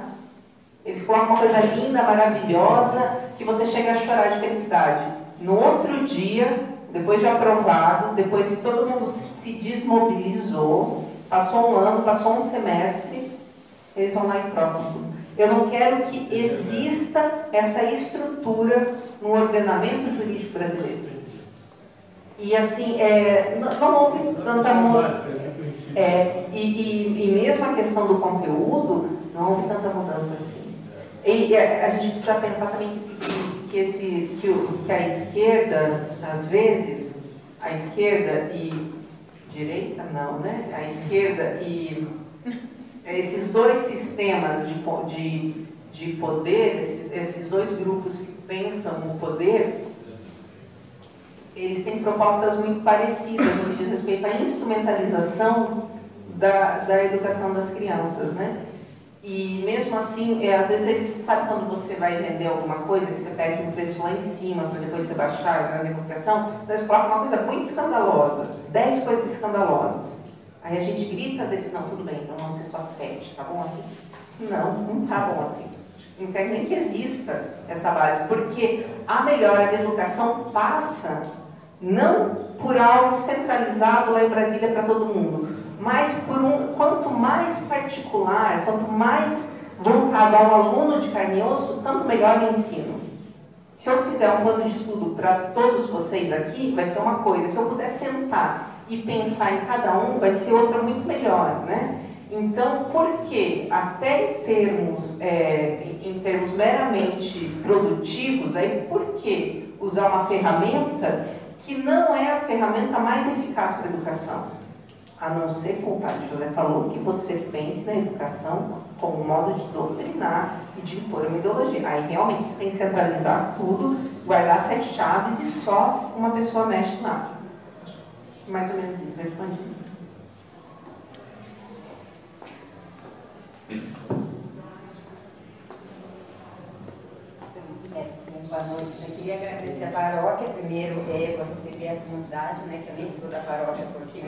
Eles colocam uma coisa linda, maravilhosa, que você chega a chorar de felicidade. No outro dia, depois de aprovado, depois que todo mundo se desmobilizou, passou um ano, passou um semestre, eles vão lá e trocam tudo. Eu não quero que exista essa estrutura no ordenamento jurídico brasileiro. E assim, não houve tanta mudança. E mesmo a questão do conteúdo, não houve tanta mudança assim. E a gente precisa pensar também que a esquerda, às vezes, a esquerda e direita, não, né? A esquerda e esses 2 sistemas de poder, esses 2 grupos que pensam o poder, eles têm propostas muito parecidas no que diz respeito à instrumentalização da educação das crianças, né? E mesmo assim, às vezes eles, sabe quando você vai vender alguma coisa, que você pede um preço lá em cima, para depois você baixar na negociação, então eles colocam uma coisa muito escandalosa, 10 coisas escandalosas. Aí a gente grita deles, não, tudo bem, então vão ser só 7, tá bom assim? Não tá bom assim. Não quer nem que exista essa base, porque a melhora da educação passa não por algo centralizado lá em Brasília para todo mundo, mas por quanto mais particular, quanto mais voltado ao aluno de carne e osso, tanto melhor o ensino. Se eu fizer um plano de estudo para todos vocês aqui, vai ser uma coisa. Se eu puder sentar e pensar em cada um, vai ser outra muito melhor, né? Então, por que até em termos meramente produtivos, aí por que usar uma ferramenta que não é a ferramenta mais eficaz para a educação? A não ser, como o padre José falou, que você pense na educação como um modo de doutrinar e de impor uma ideologia. Aí realmente você tem que centralizar tudo, guardar 7 chaves e só uma pessoa mexe nada. Mais ou menos isso, respondido. Boa noite. Eu queria agradecer a paróquia, primeiro, por receber a comunidade, né, que eu nem sou da paróquia porque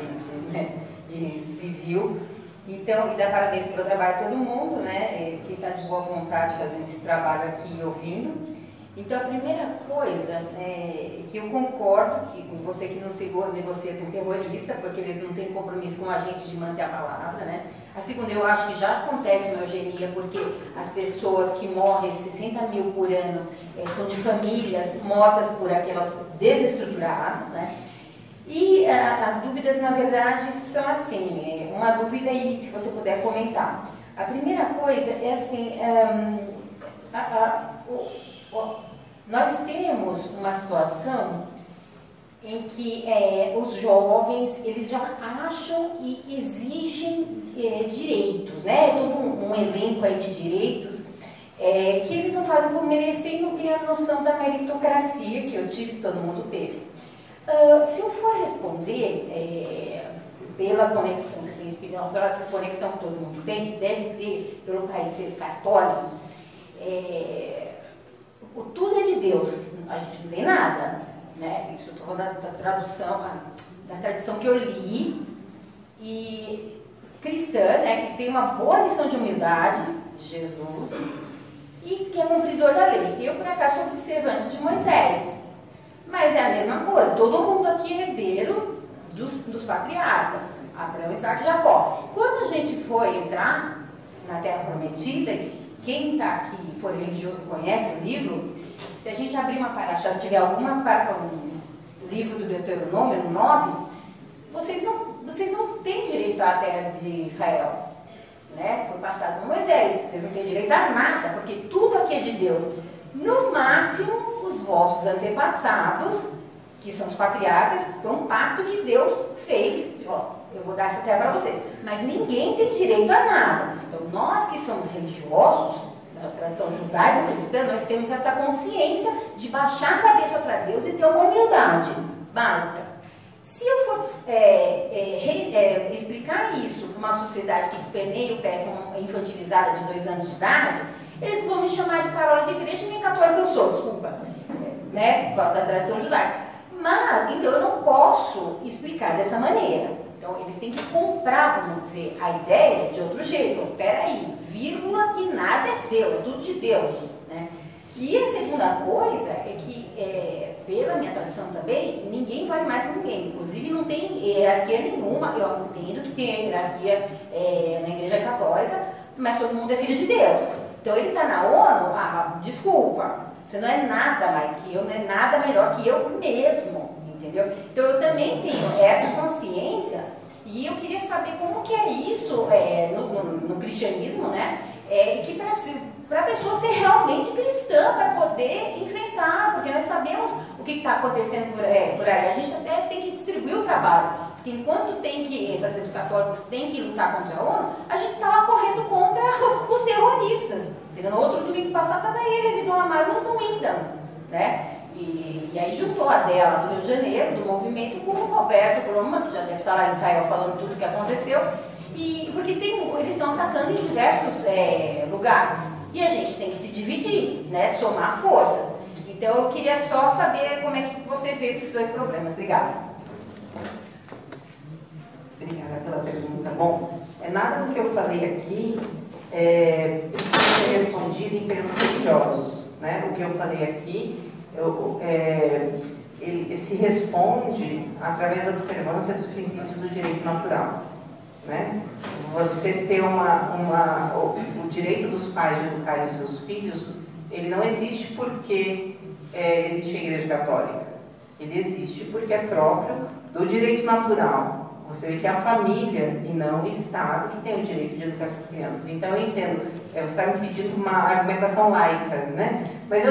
de civil. Então, e dar parabéns pelo trabalho de todo mundo, né, que está de boa vontade fazendo esse trabalho aqui e ouvindo. Então, a primeira coisa é que eu concordo que você que não negocia com terrorista, porque eles não têm compromisso com a gente de manter a palavra, né? A segunda, eu acho que já acontece uma eugenia, porque as pessoas que morrem, 60 mil por ano, são de famílias mortas por aquelas desestruturadas, né? E as dúvidas, na verdade, são assim, uma dúvida e se você puder comentar. A primeira coisa é assim, nós temos uma situação em que os jovens, eles já acham e exigem direitos, né? Todo um elenco aí de direitos que eles não fazem por merecer e não têm a noção da meritocracia que eu tive, que todo mundo teve. Se eu for responder pela conexão que tem espiritual, pela conexão que todo mundo tem, que deve ter pelo país ser católico, tudo é de Deus, a gente não tem nada, né? Isso eu estou falando da tradução, da tradição que eu li, e cristã, né, que tem uma boa lição de humildade de Jesus e que é cumpridor da lei. Eu, por acaso, sou observante de Moisés, mas é a mesma coisa, todo mundo aqui é herdeiro dos patriarcas, Abraão, Isaac e Jacó. Quando a gente foi entrar na Terra Prometida, quem está aqui e for religioso conhece o livro, se a gente abrir uma paraxá, se tiver alguma o livro do Deuteronômio, no 9, vocês não têm direito à terra de Israel, né? Foi passado por Moisés, vocês não têm direito a nada, porque tudo aqui é de Deus. No máximo, os vossos antepassados, que são os patriarcas, foi um pacto que Deus fez, ó, eu vou dar essa terra para vocês, mas ninguém tem direito a nada. Então, nós que somos religiosos, da tradição judaico-cristã, nós temos essa consciência de baixar a cabeça para Deus e ter uma humildade básica. Se eu for explicar isso para uma sociedade que despeneia o pé com uma infantilizada de 2 anos de idade, eles vão me chamar de carola de igreja, nem católica eu sou, desculpa, né, da tradição judaica. Mas, então, eu não posso explicar dessa maneira. Então, eles têm que comprar, vamos dizer, a ideia de outro jeito. Peraí, vírgula, que nada é seu, é tudo de Deus, né? E a segunda coisa é que, pela minha tradição também, ninguém vale mais que ninguém. Inclusive, não tem hierarquia nenhuma. Eu entendo que tem hierarquia na Igreja Católica, mas todo mundo é filho de Deus. Então, ele está na ONU, desculpa, você não é nada mais que eu, não é nada melhor que eu mesmo, entendeu? Então, eu também tenho essa consciência e eu queria saber como que é isso no cristianismo, né? Que para a pessoa ser realmente cristã, para poder enfrentar, porque nós sabemos o que está acontecendo por aí. A gente até tem que distribuir o trabalho. Porque enquanto tem que, por exemplo, os católicos têm que lutar contra a ONU, a gente está lá correndo contra os terroristas. No outro domingo passado estava ele ali do Hamas no Windham, né? E aí juntou a dela do Rio de Janeiro, do movimento, com o Roberto Groman, que já deve estar lá em Israel falando tudo o que aconteceu, porque eles estão atacando em diversos lugares. E a gente tem que se dividir, né? Somar forças. Então eu queria só saber como é que você vê esses dois problemas. Obrigada. Obrigada pela pergunta. Bom, nada do que eu falei aqui precisa ser respondido em termos religiosos, né? O que eu falei aqui, ele se responde através da observância dos princípios do direito natural, né? Você ter o direito dos pais de educarem os seus filhos, ele não existe porque existe a Igreja Católica. Ele existe porque é próprio do direito natural. Você vê que é a família e não o Estado que tem o direito de educar essas crianças. Então eu entendo, você está me pedindo uma argumentação laica, né? Mas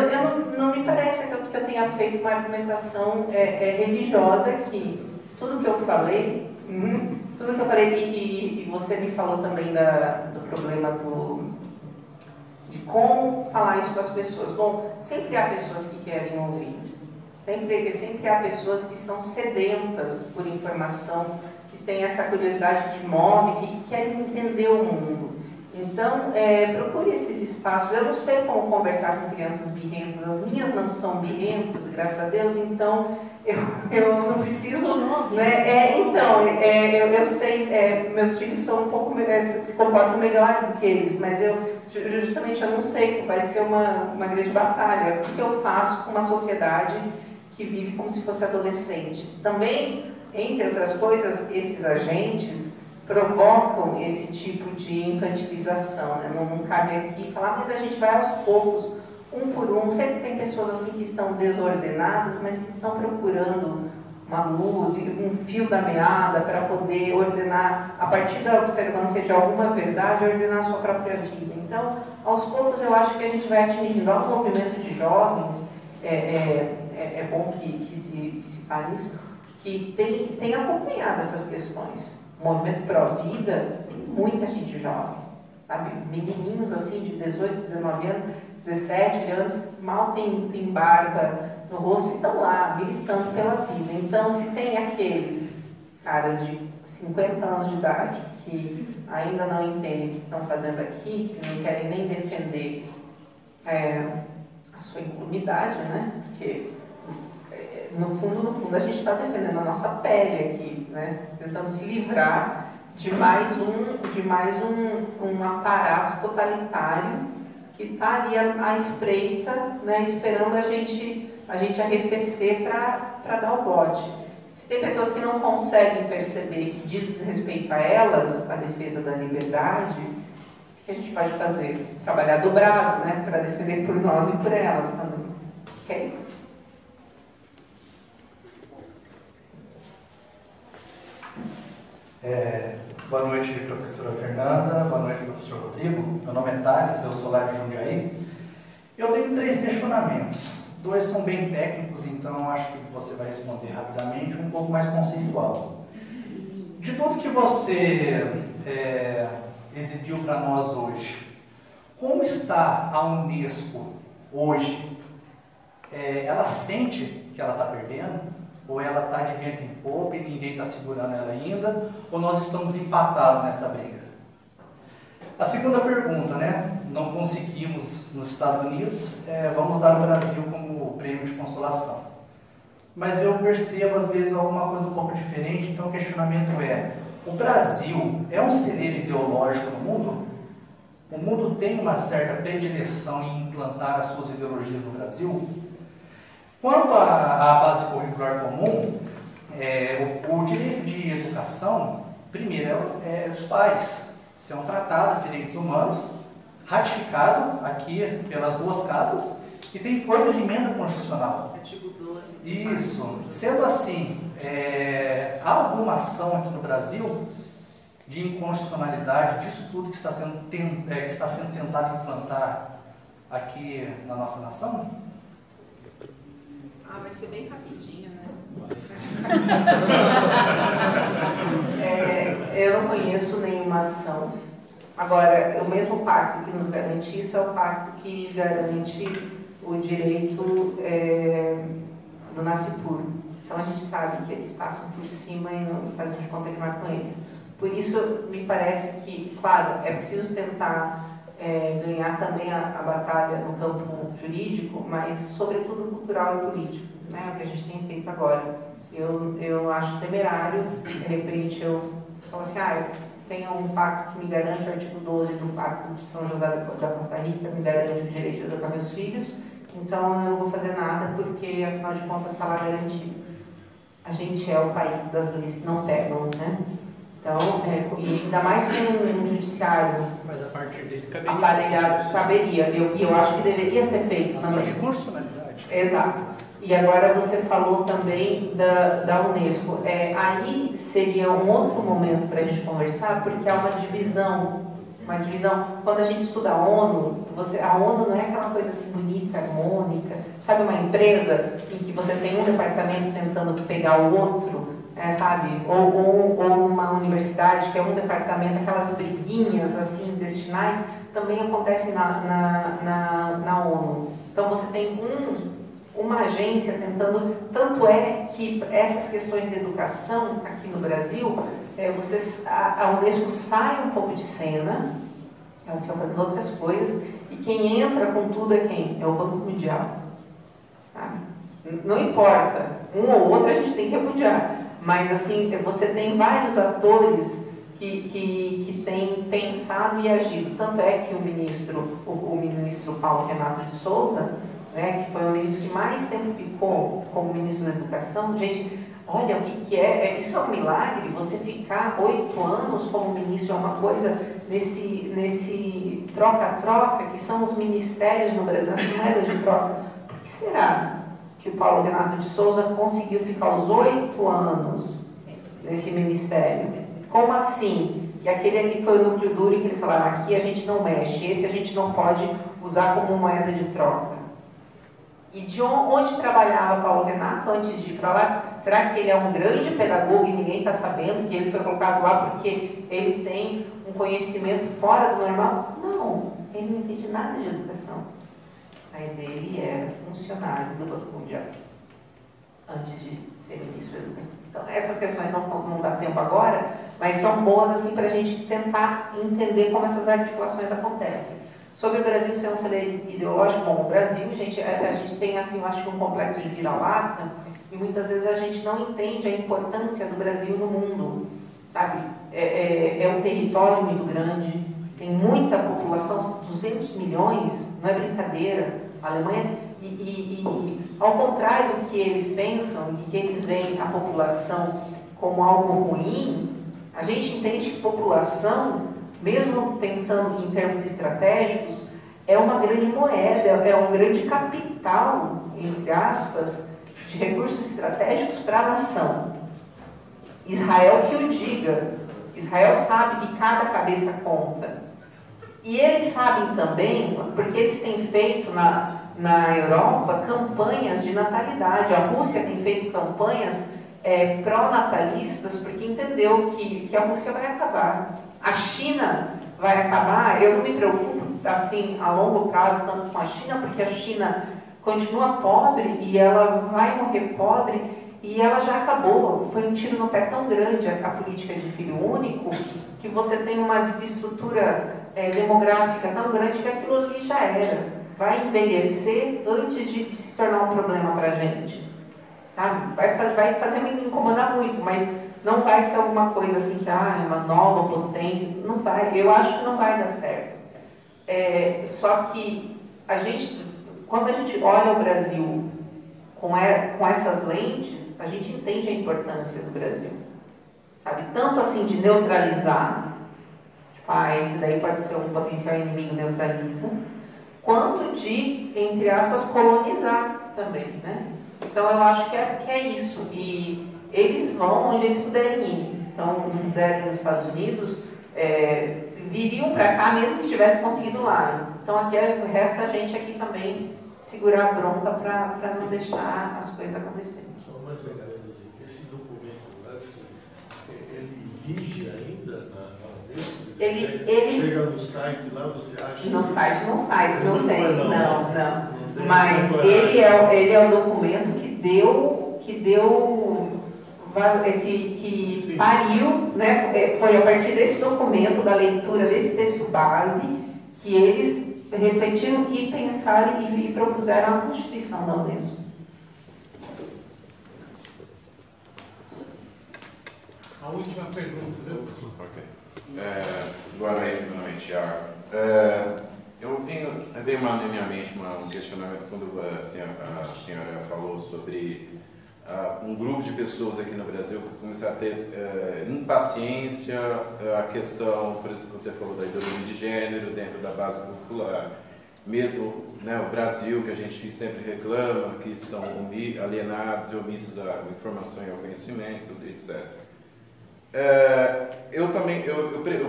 não me parece que eu tenha feito uma argumentação religiosa aqui. Tudo que eu falei, e você me falou também do problema de como falar isso com as pessoas. Bom, sempre há pessoas que querem ouvir. Sempre há pessoas que estão sedentas por informação, que têm essa curiosidade que move, que querem entender o mundo. Então, procure esses espaços. Eu não sei como conversar com crianças birrentas, as minhas não são birrentas, graças a Deus, então eu não preciso, né? Eu sei, meus filhos são um pouco se comportam melhor do que eles, mas eu justamente eu não sei, vai ser uma grande batalha. O que eu faço com uma sociedade que vive como se fosse adolescente? Também, entre outras coisas, esses agentes provocam esse tipo de infantilização, né? Não cabe aqui falar, mas a gente vai aos poucos, um por um. Sempre tem pessoas assim que estão desordenadas, mas que estão procurando uma luz, um fio da meada para poder ordenar, a partir da observância de alguma verdade, ordenar a sua própria vida. Então, aos poucos, eu acho que a gente vai atingindo. Há um movimento de jovens, é bom que se fale isso, que tem acompanhado essas questões. O movimento pró-vida tem muita gente jovem, sabe? Menininhos assim de 18, 19 anos, 17 anos, mal tem barba no rosto e estão lá, militando pela vida. Então, se tem aqueles caras de 50 anos de idade que ainda não entendem o que estão fazendo aqui, que não querem nem defender a sua intimidade, né? Porque, no fundo, a gente está defendendo a nossa pele aqui, né? Tentando se livrar de mais um aparato totalitário que está ali à espreita, né? Esperando a gente arrefecer para dar o bote. Se tem pessoas que não conseguem perceber que diz respeito a elas, a defesa da liberdade, o que a gente pode fazer? Trabalhar dobrado, né? Para defender por nós e por elas também. Que é isso. Boa noite, professora Fernanda. Boa noite, professor Rodrigo. Meu nome é Thales, eu sou lá de Jundiaí. Eu tenho 3 questionamentos. 2 são bem técnicos, então acho que você vai responder rapidamente, um pouco mais conceitual. De tudo que você exibiu para nós hoje, como está a Unesco hoje? Ela sente que ela está perdendo? Ou ela está de vento em popa e ninguém está segurando ela ainda? Ou nós estamos empatados nessa briga? A segunda pergunta, né? Não conseguimos nos Estados Unidos, vamos dar o Brasil como prêmio de consolação. Mas eu percebo, às vezes, alguma coisa um pouco diferente, então o questionamento o Brasil é um celeiro ideológico no mundo? O mundo tem uma certa predileção em implantar as suas ideologias no Brasil? Quanto à base curricular comum, o direito de educação, primeiro, é dos pais. Isso é um tratado de direitos humanos, ratificado aqui pelas 2 casas, e tem força de emenda constitucional. Artigo 12. Isso. Sendo assim, há alguma ação aqui no Brasil de inconstitucionalidade disso tudo que está sendo tentado implantar aqui na nossa nação? Vai ser bem rapidinho, né? Eu não conheço nenhuma ação. Agora, o mesmo pacto que nos garante isso é o pacto que garante o direito do nascituro. Então a gente sabe que eles passam por cima e não fazem de conta que não é com eles. Por isso, me parece que, claro, é preciso tentar ganhar também a batalha no campo jurídico, mas sobretudo cultural e político, né? O que a gente tem feito agora. Eu acho temerário, de repente eu falo assim, eu tenho um pacto que me garante, o artigo 12 do Pacto de São José da Costa Rica, me garante o direito de educar meus filhos, então eu não vou fazer nada porque, afinal de contas, está lá garantido. A gente é o país das leis que não pegam, né? Então, e ainda mais com um judiciário. Mas a partir dele caberia. E eu acho que deveria ser feito também. De constitucionalidade. Exato. E agora você falou também da Unesco. Aí seria um outro momento para a gente conversar, porque há uma divisão. Quando a gente estuda a ONU, a ONU não é aquela coisa assim bonita, harmônica. Sabe, uma empresa em que você tem um departamento tentando pegar o outro, sabe? Ou uma universidade que é um departamento, aquelas briguinhas assim, intestinais, também acontece na ONU. Então você tem uma agência tentando, tanto é que essas questões de educação aqui no Brasil, a Unesco sai um pouco de cena, ela fica fazendo outras coisas, e quem entra com tudo é quem? É o Banco Mundial. Sabe? Não importa, um ou outro a gente tem que repudiar, mas assim, você tem vários atores que tem pensado e agido. Tanto é que o ministro Paulo Renato de Souza, né, que foi o ministro que mais tempo ficou como ministro da Educação, gente, olha o que é, isso é um milagre, você ficar 8 anos como ministro é uma coisa, nesse troca-troca, que são os ministérios no Brasil, as moedas de troca. Por que será que o Paulo Renato de Souza conseguiu ficar os 8 anos nesse ministério? Como assim? Que aquele ali foi o núcleo duro e que eles falaram, aqui a gente não mexe, esse a gente não pode usar como moeda de troca. E de onde trabalhava Paulo Renato antes de ir para lá? Será que ele é um grande pedagogo e ninguém está sabendo que ele foi colocado lá porque ele tem um conhecimento fora do normal? Não, ele não entende nada de educação. Mas ele era funcionário do Banco Mundial antes de ser ministro da Educação. Então, essas questões não dá tempo agora, mas são boas assim, para a gente tentar entender como essas articulações acontecem. Sobre o Brasil ser um celeiro ideológico, bom, o Brasil, a gente tem, assim, eu acho, um complexo de vira-lata, e muitas vezes a gente não entende a importância do Brasil no mundo, sabe? É um território muito grande, tem muita população, 200 milhões, não é brincadeira. A Alemanha, e ao contrário do que eles pensam, de que eles veem a população como algo ruim, a gente entende que população, mesmo pensando em termos estratégicos, é uma grande moeda, é um grande capital, entre aspas, de recursos estratégicos para a nação. Israel que o diga. Israel sabe que cada cabeça conta. E eles sabem também, porque eles têm feito na Europa campanhas de natalidade. A Rússia tem feito campanhas pró-natalistas, porque entendeu que a Rússia vai acabar. A China vai acabar. Eu não me preocupo assim a longo prazo tanto com a China, porque a China continua pobre e ela vai morrer pobre e ela já acabou. Foi um tiro no pé tão grande a política de filho único que você tem uma desestrutura demográfica tão grande que aquilo ali já era. Vai envelhecer antes de se tornar um problema para a gente. Tá? Vai fazer me incomodar muito, mas não vai ser alguma coisa assim que é uma nova potência. Não vai, eu acho que não vai dar certo. Só que quando a gente olha o Brasil com essas lentes, a gente entende a importância do Brasil. Sabe? Tanto assim de neutralizar, esse daí pode ser um potencial inimigo, neutraliza, quanto de, entre aspas, colonizar também, né? Então eu acho que é isso. E eles vão onde eles puderem ir. Então, se puderem nos Estados Unidos, viriam para cá mesmo que tivesse conseguido lá. Então aqui resta a gente aqui também segurar a bronca para não deixar as coisas acontecerem. Só mais uma coisa, esse documento, ele vige ainda na ele chega no site lá, você acha? No site não sai, não tem, não. Mas Não ele é o documento que pariu, né? Foi a partir desse documento, da leitura desse texto base, que eles refletiram e pensaram e propuseram a Constituição da Unesco. A última pergunta, viu? Ok. Boa noite, meu nome é Thiago. Veio na minha mente um questionamento quando a senhora falou sobre um grupo de pessoas aqui no Brasil que começaram a ter impaciência, a questão, por exemplo, quando você falou da ideologia de gênero dentro da base curricular, mesmo, né, o Brasil, que a gente sempre reclama, que são alienados e omissos à informação e ao conhecimento, etc. Eu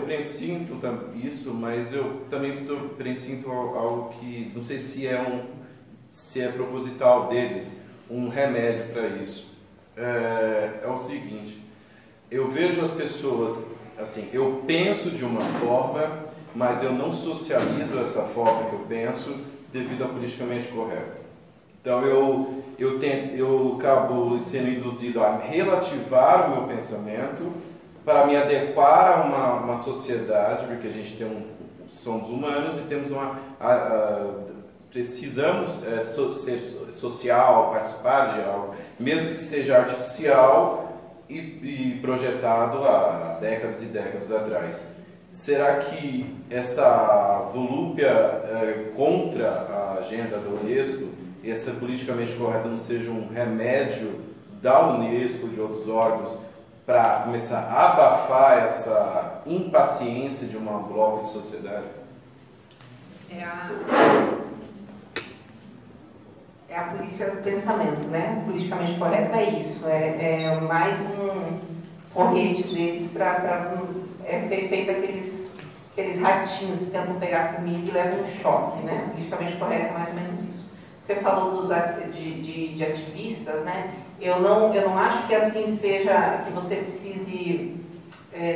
presinto isso, mas eu também presinto algo que não sei se é proposital deles, um remédio para isso. É o seguinte: eu vejo as pessoas assim, eu penso de uma forma, mas eu não socializo essa forma que eu penso devido ao politicamente correto. Então eu acabo sendo induzido a relativar o meu pensamento para me adequar a uma sociedade, porque a gente somos humanos e temos precisamos ser social, participar de algo, mesmo que seja artificial, e projetado há décadas e décadas atrás. Será que essa volúpia contra a agenda da Unesco, essa politicamente correta, não seja um remédio da Unesco, de outros órgãos, para começar a abafar essa impaciência de um bloco de sociedade? É a polícia do pensamento, né? Politicamente correto é isso. É mais um porrete deles para feito aqueles ratinhos que tentam pegar comida e levam um choque, né? Politicamente correto é mais ou menos isso. Você falou de ativistas, né? Eu não acho que assim seja, que você precise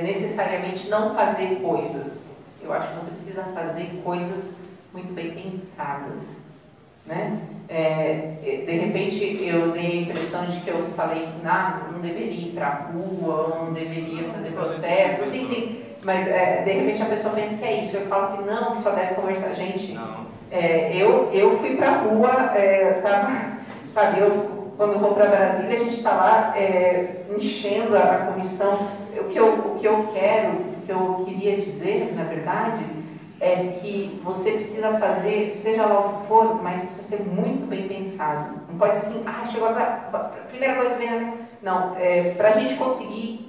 necessariamente não fazer coisas. Eu acho que você precisa fazer coisas muito bem pensadas, né? De repente eu dei a impressão de que eu falei que não deveria ir para a rua, não deveria fazer protesto, sim, mas de repente a pessoa pensa que é isso. Eu falo que não, que só deve conversar. Gente, eu fui para a rua, sabe, quando eu vou para Brasília, a gente está lá enchendo a comissão. O que eu queria dizer, na verdade, é que você precisa fazer, seja lá o que for, mas precisa ser muito bem pensado. Não pode assim, chegou a primeira coisa que vem. Não, para a gente conseguir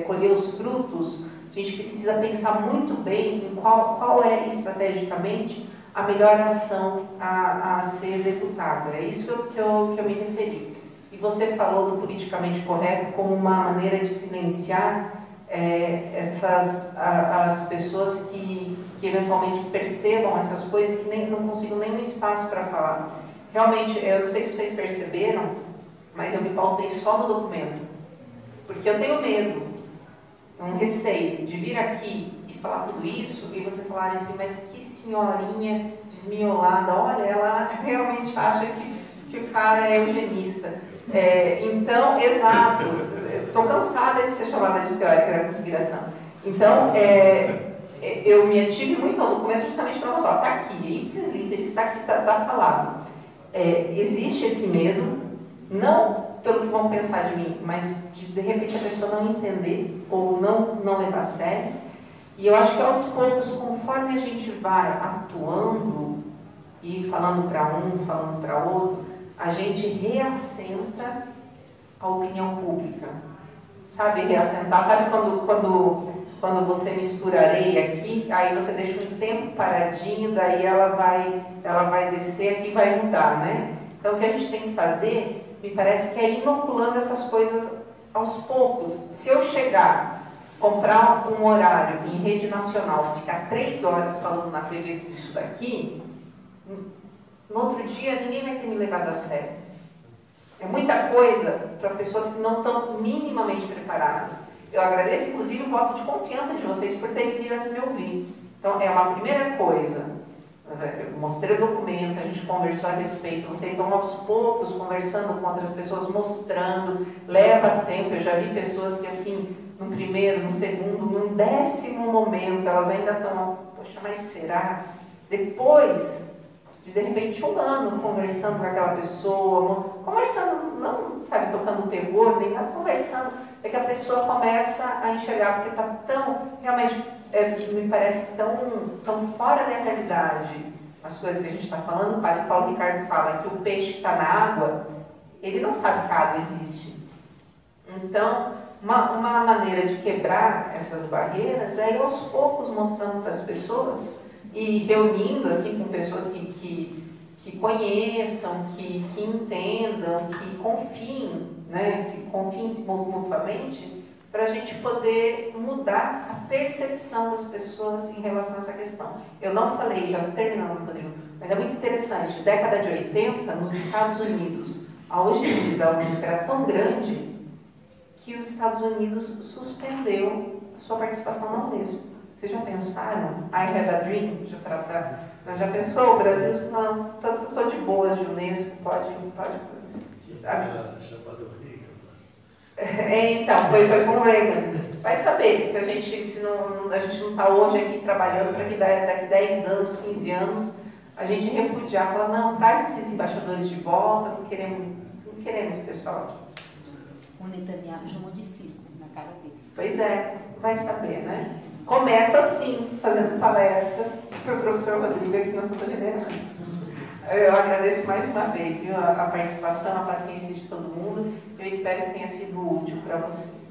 colher os frutos, a gente precisa pensar muito bem em qual é estrategicamente a melhor ação a ser executada. É isso que eu me referi. E você falou do politicamente correto como uma maneira de silenciar as pessoas que eventualmente percebam essas coisas e que não consigam nenhum espaço para falar. Realmente, eu não sei se vocês perceberam, mas eu me pautei só no documento. Porque eu tenho medo, um receio de vir aqui e falar tudo isso e você falar assim, mas que senhorinha desmiolada, olha, ela realmente acha que o cara é eugenista. Então, exato, estou cansada de ser chamada de teórica da conspiração. Então, eu me ative muito ao documento justamente para mostrar, está aqui, ipsis literis, está aqui, está falado. Existe esse medo, não pelo que vão pensar de mim, mas de repente a pessoa não entender ou não levar a sério. E eu acho que aos poucos, conforme a gente vai atuando e falando para um, falando para outro, a gente reassenta a opinião pública. Sabe, reassentar? Sabe quando você mistura areia aqui, aí você deixa um tempo paradinho, daí ela vai descer aqui e vai mudar, né? Então o que a gente tem que fazer, me parece que é inoculando essas coisas aos poucos. Se eu chegar, comprar um horário em rede nacional, ficar 3 horas falando na TV tudo isso daqui, no outro dia ninguém vai ter me levado a sério. É muita coisa para pessoas que não estão minimamente preparadas. Eu agradeço, inclusive, o voto de confiança de vocês por terem vindo aqui me ouvir. Então, é uma primeira coisa. Eu mostrei o documento, a gente conversou a respeito. Vocês vão aos poucos conversando com outras pessoas, mostrando. Leva tempo. Eu já vi pessoas que, assim, no primeiro, no segundo, num 10º momento, elas ainda estão, poxa, mas será? Depois de repente, 1 ano conversando com aquela pessoa, conversando, não, sabe, tocando terror, nem nada, conversando, é que a pessoa começa a enxergar, porque está tão, realmente, me parece tão fora da realidade as coisas que a gente está falando. O padre Paulo Ricardo fala que o peixe que está na água, ele não sabe que a água existe. Então, uma maneira de quebrar essas barreiras é ir aos poucos mostrando para as pessoas e reunindo assim com pessoas que conheçam, que entendam, que confiem, né, se confiem mutuamente, para a gente poder mudar a percepção das pessoas em relação a essa questão. Eu não falei, já estou terminando, Rodrigo, mas é muito interessante, década de 80, nos Estados Unidos, a ogenização da música era tão grande que os Estados Unidos suspendeu a sua participação na Unesco. Vocês já pensaram? I Had a Dream? Já pensou? O Brasil, não, estou de boas de Unesco, pode. Chamado Reagan. Então, foi com o Reagan. Vai saber, se a gente não está hoje aqui trabalhando para que daqui 10 anos, 15 anos, a gente repudiar, falar, não, traz esses embaixadores de volta, não queremos esse pessoal aqui. O Netanyahu chamou de circo na cara deles. Pois é, vai saber, né? Começa assim, fazendo palestras para o professor Rodrigo aqui na Santa Generosa. Eu agradeço mais uma vez, viu, a participação, a paciência de todo mundo. Eu espero que tenha sido útil para vocês.